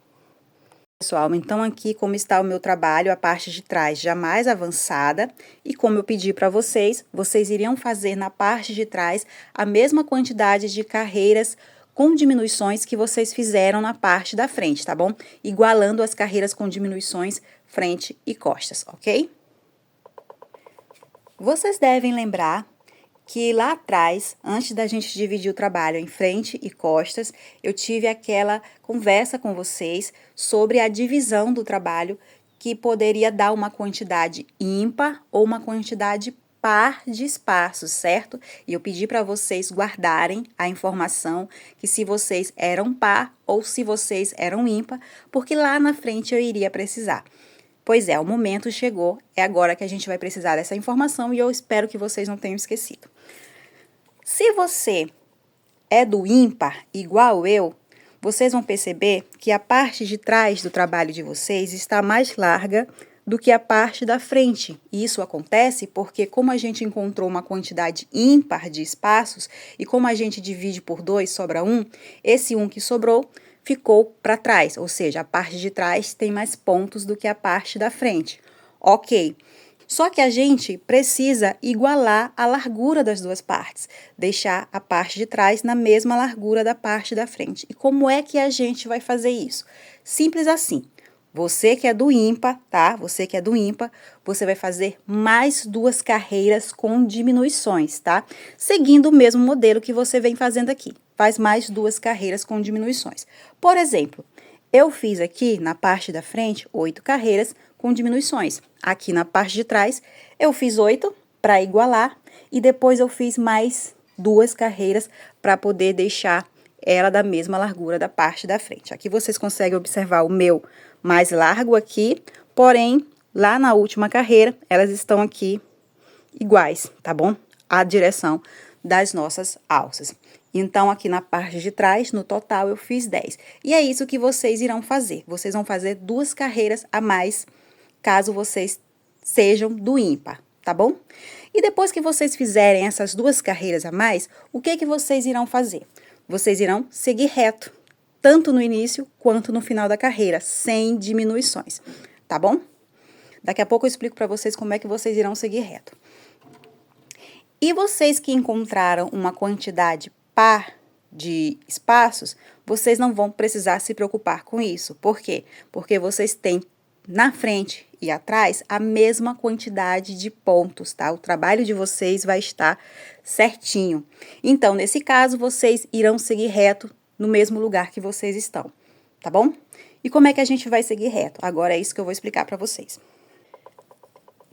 Pessoal, então aqui como está o meu trabalho, a parte de trás já mais avançada, e como eu pedi para vocês, vocês iriam fazer na parte de trás a mesma quantidade de carreiras com diminuições que vocês fizeram na parte da frente, tá bom? Igualando as carreiras com diminuições frente e costas, ok? Vocês devem lembrar que lá atrás, antes da gente dividir o trabalho em frente e costas, eu tive aquela conversa com vocês sobre a divisão do trabalho que poderia dar uma quantidade ímpar ou uma quantidade par de espaços, certo? E eu pedi para vocês guardarem a informação que se vocês eram par ou se vocês eram ímpar, porque lá na frente eu iria precisar. Pois é, o momento chegou, é agora que a gente vai precisar dessa informação e eu espero que vocês não tenham esquecido. Se você é do ímpar, igual eu, vocês vão perceber que a parte de trás do trabalho de vocês está mais larga do que a parte da frente. E isso acontece porque como a gente encontrou uma quantidade ímpar de espaços e como a gente divide por 2, sobra 1, esse 1 que sobrou ficou para trás, ou seja, a parte de trás tem mais pontos do que a parte da frente. Ok. Só que a gente precisa igualar a largura das duas partes, deixar a parte de trás na mesma largura da parte da frente. E como é que a gente vai fazer isso? Simples assim. Você que é do ímpar, tá? Você que é do ímpar, você vai fazer mais 2 carreiras com diminuições, tá? Seguindo o mesmo modelo que você vem fazendo aqui. Faz mais 2 carreiras com diminuições. Por exemplo, eu fiz aqui na parte da frente 8 carreiras com diminuições. Aqui na parte de trás, eu fiz 8 para igualar e depois eu fiz mais 2 carreiras para poder deixar ela da mesma largura da parte da frente. Aqui vocês conseguem observar o meu mais largo aqui, porém, lá na última carreira, elas estão aqui iguais, tá bom? A direção das nossas alças. Então, aqui na parte de trás, no total, eu fiz 10. E é isso que vocês irão fazer. Vocês vão fazer 2 carreiras a mais, caso vocês sejam do ímpar, tá bom? E depois que vocês fizerem essas 2 carreiras a mais, o que vocês irão fazer? Vocês irão seguir reto, tanto no início quanto no final da carreira, sem diminuições, tá bom? Daqui a pouco eu explico para vocês como é que vocês irão seguir reto. E vocês que encontraram uma quantidade par de espaços, vocês não vão precisar se preocupar com isso. Por quê? Porque vocês têm na frente e atrás a mesma quantidade de pontos, tá? O trabalho de vocês vai estar certinho. Então, nesse caso, vocês irão seguir reto no mesmo lugar que vocês estão, tá bom? E como é que a gente vai seguir reto? Agora é isso que eu vou explicar para vocês.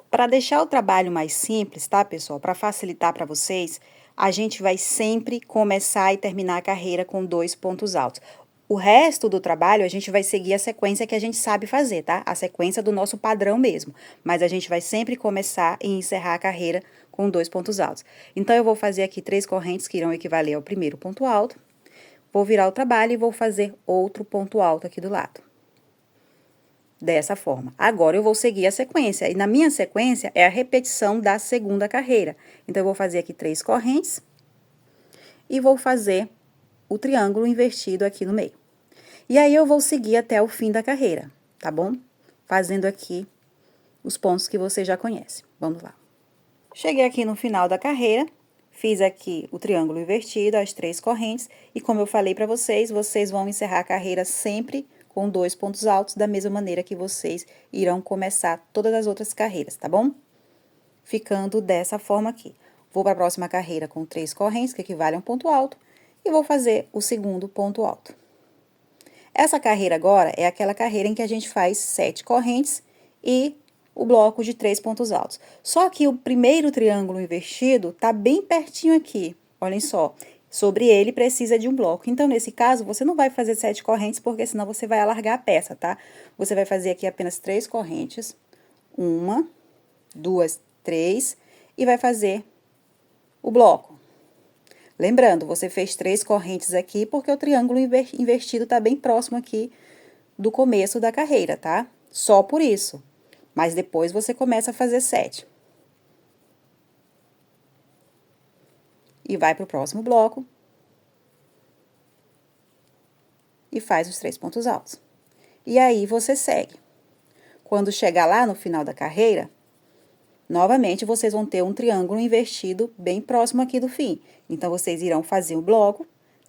Para deixar o trabalho mais simples, tá, pessoal? Para facilitar para vocês, a gente vai sempre começar e terminar a carreira com 2 pontos altos. O resto do trabalho, a gente vai seguir a sequência que a gente sabe fazer, tá? A sequência do nosso padrão mesmo. Mas a gente vai sempre começar e encerrar a carreira com 2 pontos altos. Então, eu vou fazer aqui 3 correntes que irão equivaler ao primeiro ponto alto. Vou virar o trabalho e vou fazer outro ponto alto aqui do lado. Dessa forma. Agora, eu vou seguir a sequência. E na minha sequência, é a repetição da segunda carreira. Então, eu vou fazer aqui 3 correntes. E vou fazer o triângulo invertido aqui no meio. E aí, eu vou seguir até o fim da carreira, tá bom? Fazendo aqui os pontos que você já conhece. Vamos lá. Cheguei aqui no final da carreira. Fiz aqui o triângulo invertido, as 3 correntes, e como eu falei para vocês, vocês vão encerrar a carreira sempre com 2 pontos altos, da mesma maneira que vocês irão começar todas as outras carreiras, tá bom? Ficando dessa forma aqui. Vou para a próxima carreira com 3 correntes, que equivalem a um ponto alto, e vou fazer o segundo ponto alto. Essa carreira agora é aquela carreira em que a gente faz 7 correntes e o bloco de 3 pontos altos. Só que o primeiro triângulo invertido tá bem pertinho aqui, olhem só. Sobre ele precisa de um bloco. Então, nesse caso, você não vai fazer 7 correntes, porque senão você vai alargar a peça, tá? Você vai fazer aqui apenas 3 correntes. 1, 2, 3, e vai fazer o bloco. Lembrando, você fez 3 correntes aqui, porque o triângulo invertido tá bem próximo aqui do começo da carreira, tá? Só por isso. Mas depois você começa a fazer 7. E vai para o próximo bloco. E faz os 3 pontos altos. E aí, você segue. Quando chegar lá no final da carreira, novamente, vocês vão ter um triângulo invertido bem próximo aqui do fim. Então, vocês irão fazer o bloco,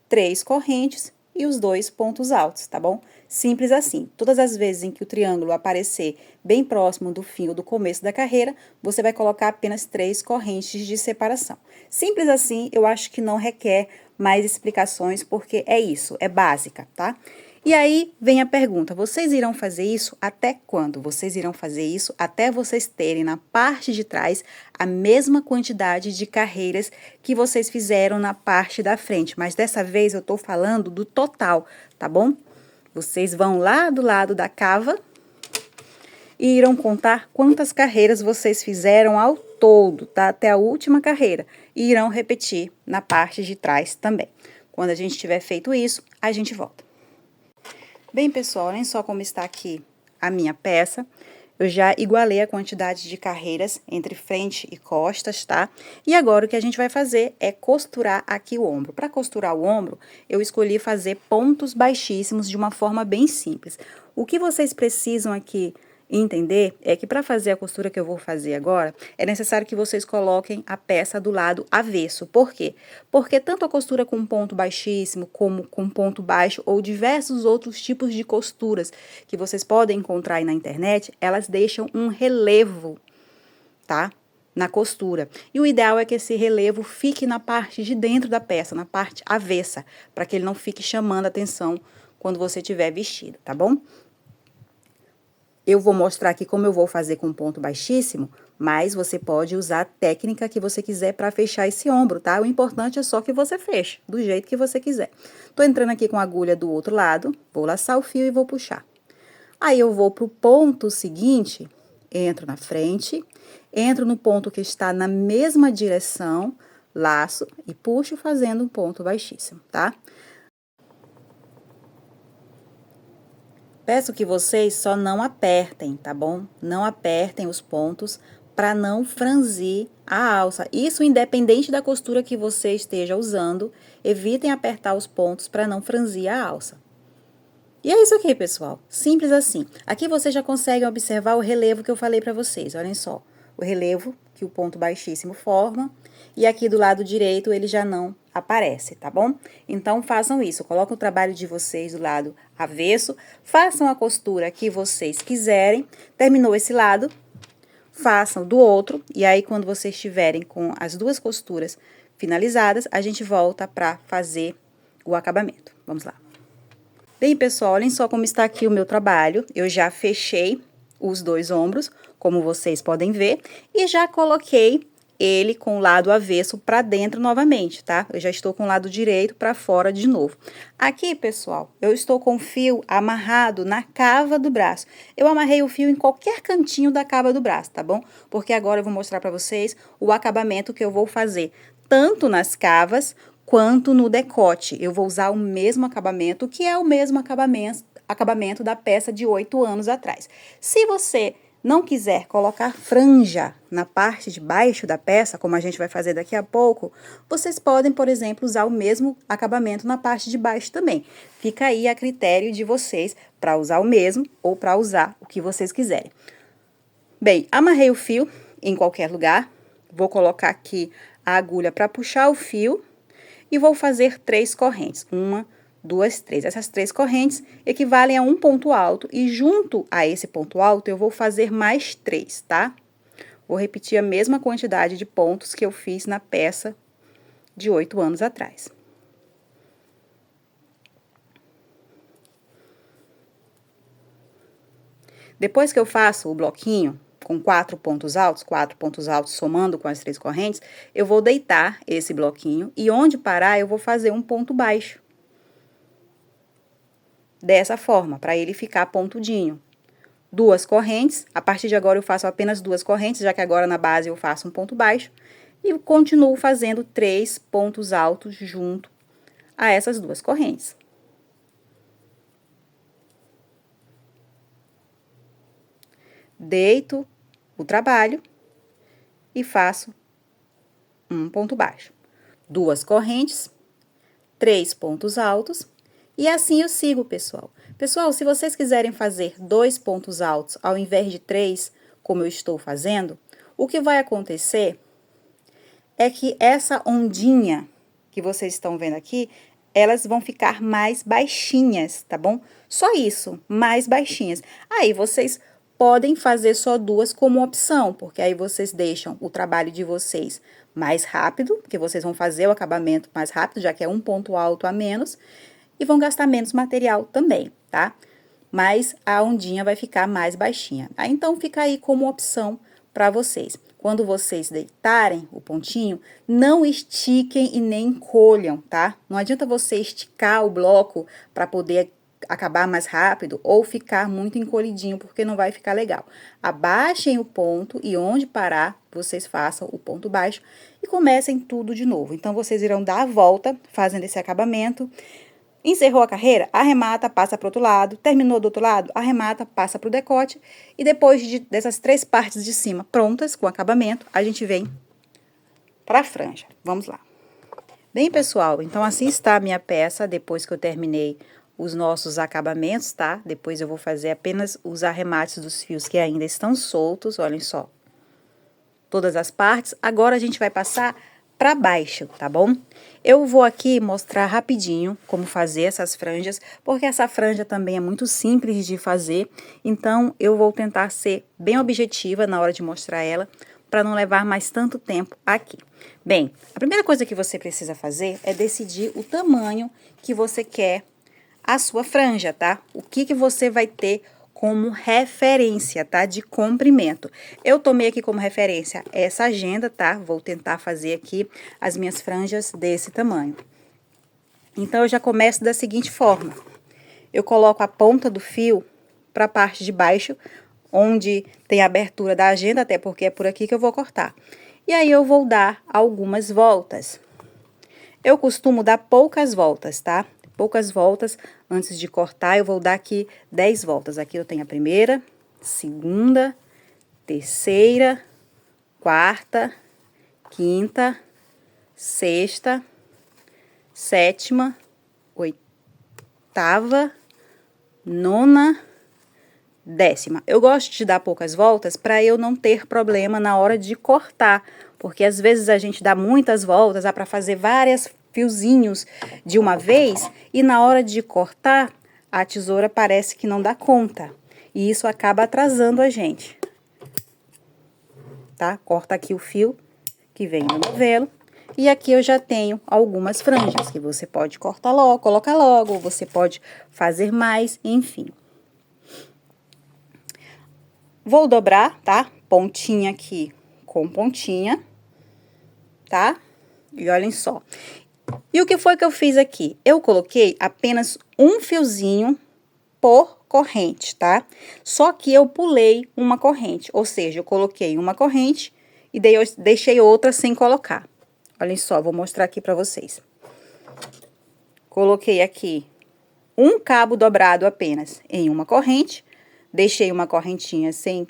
3 correntes e os 2 pontos altos, tá bom? Simples assim. Todas as vezes em que o triângulo aparecer bem próximo do fim ou do começo da carreira, você vai colocar apenas 3 correntes de separação. Simples assim, eu acho que não requer mais explicações, porque é isso, é básica, tá? E aí, vem a pergunta, vocês irão fazer isso até quando? Vocês irão fazer isso até vocês terem na parte de trás a mesma quantidade de carreiras que vocês fizeram na parte da frente. Mas dessa vez eu tô falando do total, tá bom? Vocês vão lá do lado da cava e irão contar quantas carreiras vocês fizeram ao todo, tá? Até a última carreira. E irão repetir na parte de trás também. Quando a gente tiver feito isso, a gente volta. Bem, pessoal, olhem só como está aqui a minha peça. Eu já igualei a quantidade de carreiras entre frente e costas, tá? E agora o que a gente vai fazer é costurar aqui o ombro. Para costurar o ombro, eu escolhi fazer pontos baixíssimos de uma forma bem simples. O que vocês precisam aqui entender é que para fazer a costura que eu vou fazer agora, é necessário que vocês coloquem a peça do lado avesso. Por quê? Porque tanto a costura com ponto baixíssimo, como com ponto baixo, ou diversos outros tipos de costuras que vocês podem encontrar aí na internet, elas deixam um relevo, tá? Na costura. E o ideal é que esse relevo fique na parte de dentro da peça, na parte avessa, para que ele não fique chamando a atenção quando você estiver vestida, tá bom? Eu vou mostrar aqui como eu vou fazer com ponto baixíssimo, mas você pode usar a técnica que você quiser para fechar esse ombro, tá? O importante é só que você feche, do jeito que você quiser. Tô entrando aqui com a agulha do outro lado, vou laçar o fio e vou puxar. Aí, eu vou pro ponto seguinte, entro na frente, entro no ponto que está na mesma direção, laço e puxo fazendo um ponto baixíssimo, tá? Peço que vocês só não apertem, tá bom? Não apertem os pontos para não franzir a alça. Isso independente da costura que você esteja usando, evitem apertar os pontos para não franzir a alça. E é isso aqui, pessoal. Simples assim. Aqui vocês já conseguem observar o relevo que eu falei para vocês. Olhem só. O relevo que o ponto baixíssimo forma. E aqui do lado direito ele já não aparece, tá bom? Então, façam isso. Coloquem o trabalho de vocês do lado avesso. Façam a costura que vocês quiserem. Terminou esse lado, façam do outro. E aí, quando vocês estiverem com as duas costuras finalizadas, a gente volta para fazer o acabamento. Vamos lá. Bem, pessoal, olhem só como está aqui o meu trabalho. Eu já fechei os dois ombros, como vocês podem ver, e já coloquei ele com o lado avesso para dentro novamente, tá? Eu já estou com o lado direito para fora de novo. Aqui, pessoal, eu estou com o fio amarrado na cava do braço. Eu amarrei o fio em qualquer cantinho da cava do braço, tá bom? Porque agora eu vou mostrar para vocês o acabamento que eu vou fazer, tanto nas cavas quanto no decote. Eu vou usar o mesmo acabamento, que é o mesmo acabamento da peça de 8 anos atrás. Se você não quiser colocar franja na parte de baixo da peça, como a gente vai fazer daqui a pouco, vocês podem, por exemplo, usar o mesmo acabamento na parte de baixo também. Fica aí a critério de vocês para usar o mesmo ou para usar o que vocês quiserem. Bem, amarrei o fio em qualquer lugar, vou colocar aqui a agulha para puxar o fio e vou fazer 3 correntes. 1, 2, 3. Essas 3 correntes equivalem a um ponto alto e junto a esse ponto alto eu vou fazer mais 3, tá? Vou repetir a mesma quantidade de pontos que eu fiz na peça de 8 anos atrás. Depois que eu faço o bloquinho com 4 pontos altos somando com as 3 correntes, eu vou deitar esse bloquinho e onde parar eu vou fazer um ponto baixo. Dessa forma, para ele ficar pontudinho. 2 correntes, a partir de agora eu faço apenas 2 correntes, já que agora na base eu faço um ponto baixo. E continuo fazendo 3 pontos altos junto a essas 2 correntes. Deito o trabalho e faço um ponto baixo. 2 correntes, 3 pontos altos, e assim eu sigo, pessoal. Pessoal, se vocês quiserem fazer 2 pontos altos ao invés de 3, como eu estou fazendo, o que vai acontecer é que essa ondinha que vocês estão vendo aqui, elas vão ficar mais baixinhas, tá bom? Só isso, mais baixinhas. Aí, vocês podem fazer só 2 como opção, porque aí vocês deixam o trabalho de vocês mais rápido, porque vocês vão fazer o acabamento mais rápido, já que é um ponto alto a menos, e vão gastar menos material também, tá? Mas a ondinha vai ficar mais baixinha. Aí, então, fica aí como opção para vocês. Quando vocês deitarem o pontinho, não estiquem e nem encolham, tá? Não adianta você esticar o bloco para poder acabar mais rápido ou ficar muito encolhidinho, porque não vai ficar legal. Abaixem o ponto e onde parar, vocês façam o ponto baixo e comecem tudo de novo. Então, vocês irão dar a volta fazendo esse acabamento. Encerrou a carreira, arremata, passa para o outro lado. Terminou do outro lado, arremata, passa para o decote. E depois dessas 3 partes de cima prontas, com acabamento, a gente vem para a franja. Vamos lá. Bem, pessoal, então assim está a minha peça, depois que eu terminei os nossos acabamentos, tá? Depois eu vou fazer apenas os arremates dos fios que ainda estão soltos, olhem só. Todas as partes. Agora a gente vai passar para baixo, tá bom? Eu vou aqui mostrar rapidinho como fazer essas franjas, porque essa franja também é muito simples de fazer, então eu vou tentar ser bem objetiva na hora de mostrar ela, para não levar mais tanto tempo aqui. Bem, a primeira coisa que você precisa fazer é decidir o tamanho que você quer a sua franja, tá? O que você vai ter como referência, tá? De comprimento. Eu tomei aqui como referência essa agenda, tá? Vou tentar fazer aqui as minhas franjas desse tamanho. Então, eu já começo da seguinte forma. Eu coloco a ponta do fio para a parte de baixo, onde tem a abertura da agenda, até porque é por aqui que eu vou cortar. E aí, eu vou dar algumas voltas. Eu costumo dar poucas voltas, tá? Poucas voltas antes de cortar, eu vou dar aqui 10 voltas. Aqui eu tenho a primeira, segunda, terceira, quarta, quinta, sexta, sétima, oitava, nona, décima. Eu gosto de dar poucas voltas para eu não ter problema na hora de cortar, porque às vezes a gente dá muitas voltas, dá para fazer várias fiozinhos de uma vez e na hora de cortar, a tesoura parece que não dá conta. E isso acaba atrasando a gente. Tá? Corta aqui o fio que vem no novelo. E aqui eu já tenho algumas franjas que você pode cortar logo, colocar logo, ou você pode fazer mais, enfim. Vou dobrar, tá? Pontinha aqui com pontinha, tá? E olhem só. E o que foi que eu fiz aqui? Eu coloquei apenas um fiozinho por corrente, tá? Só que eu pulei uma corrente, ou seja, eu coloquei uma corrente e daí eu deixei outra sem colocar. Olhem só, vou mostrar aqui pra vocês. Coloquei aqui um cabo dobrado apenas em uma corrente, deixei uma correntinha sem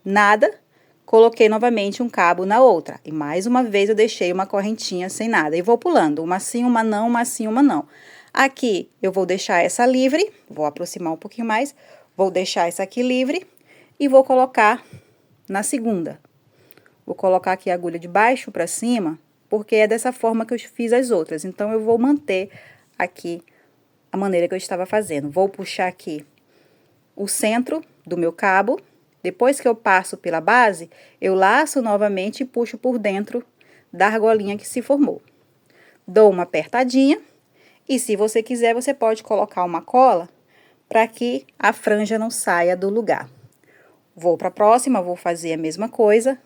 nada, coloquei novamente um cabo na outra. E mais uma vez eu deixei uma correntinha sem nada. E vou pulando, uma sim, uma não, uma sim, uma não. Aqui eu vou deixar essa livre, vou aproximar um pouquinho mais, vou deixar essa aqui livre e vou colocar na segunda. Vou colocar aqui a agulha de baixo para cima, porque é dessa forma que eu fiz as outras. Então, eu vou manter aqui a maneira que eu estava fazendo. Vou puxar aqui o centro do meu cabo. Depois que eu passo pela base, eu laço novamente e puxo por dentro da argolinha que se formou. Dou uma apertadinha e, se você quiser, você pode colocar uma cola para que a franja não saia do lugar. Vou para a próxima, vou fazer a mesma coisa.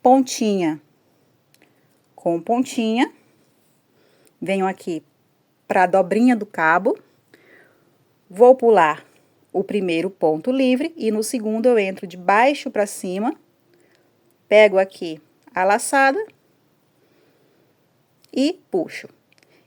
Pontinha com pontinha. Venho aqui para a dobrinha do cabo. Vou pular o primeiro ponto livre e no segundo eu entro de baixo para cima. Pego aqui a laçada e puxo.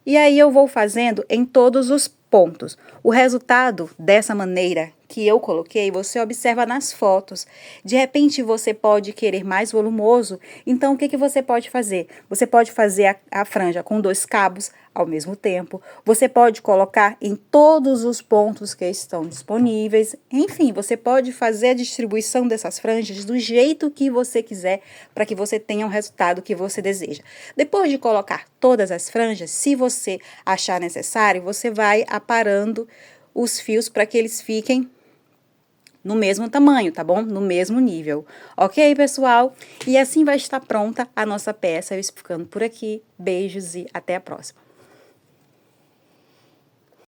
E aí, eu vou fazendo em todos os pontos. O resultado dessa maneira que eu coloquei, você observa nas fotos. De repente, você pode querer mais volumoso, então, o que você pode fazer? Você pode fazer a franja com 2 cabos ao mesmo tempo. Você pode colocar em todos os pontos que estão disponíveis. Enfim, você pode fazer a distribuição dessas franjas do jeito que você quiser, para que você tenha o resultado que você deseja. Depois de colocar todas as franjas, se você achar necessário, você vai aparando os fios para que eles fiquem no mesmo tamanho, tá bom? No mesmo nível. Ok, pessoal? E assim vai estar pronta a nossa peça. Eu ficando por aqui. Beijos e até a próxima.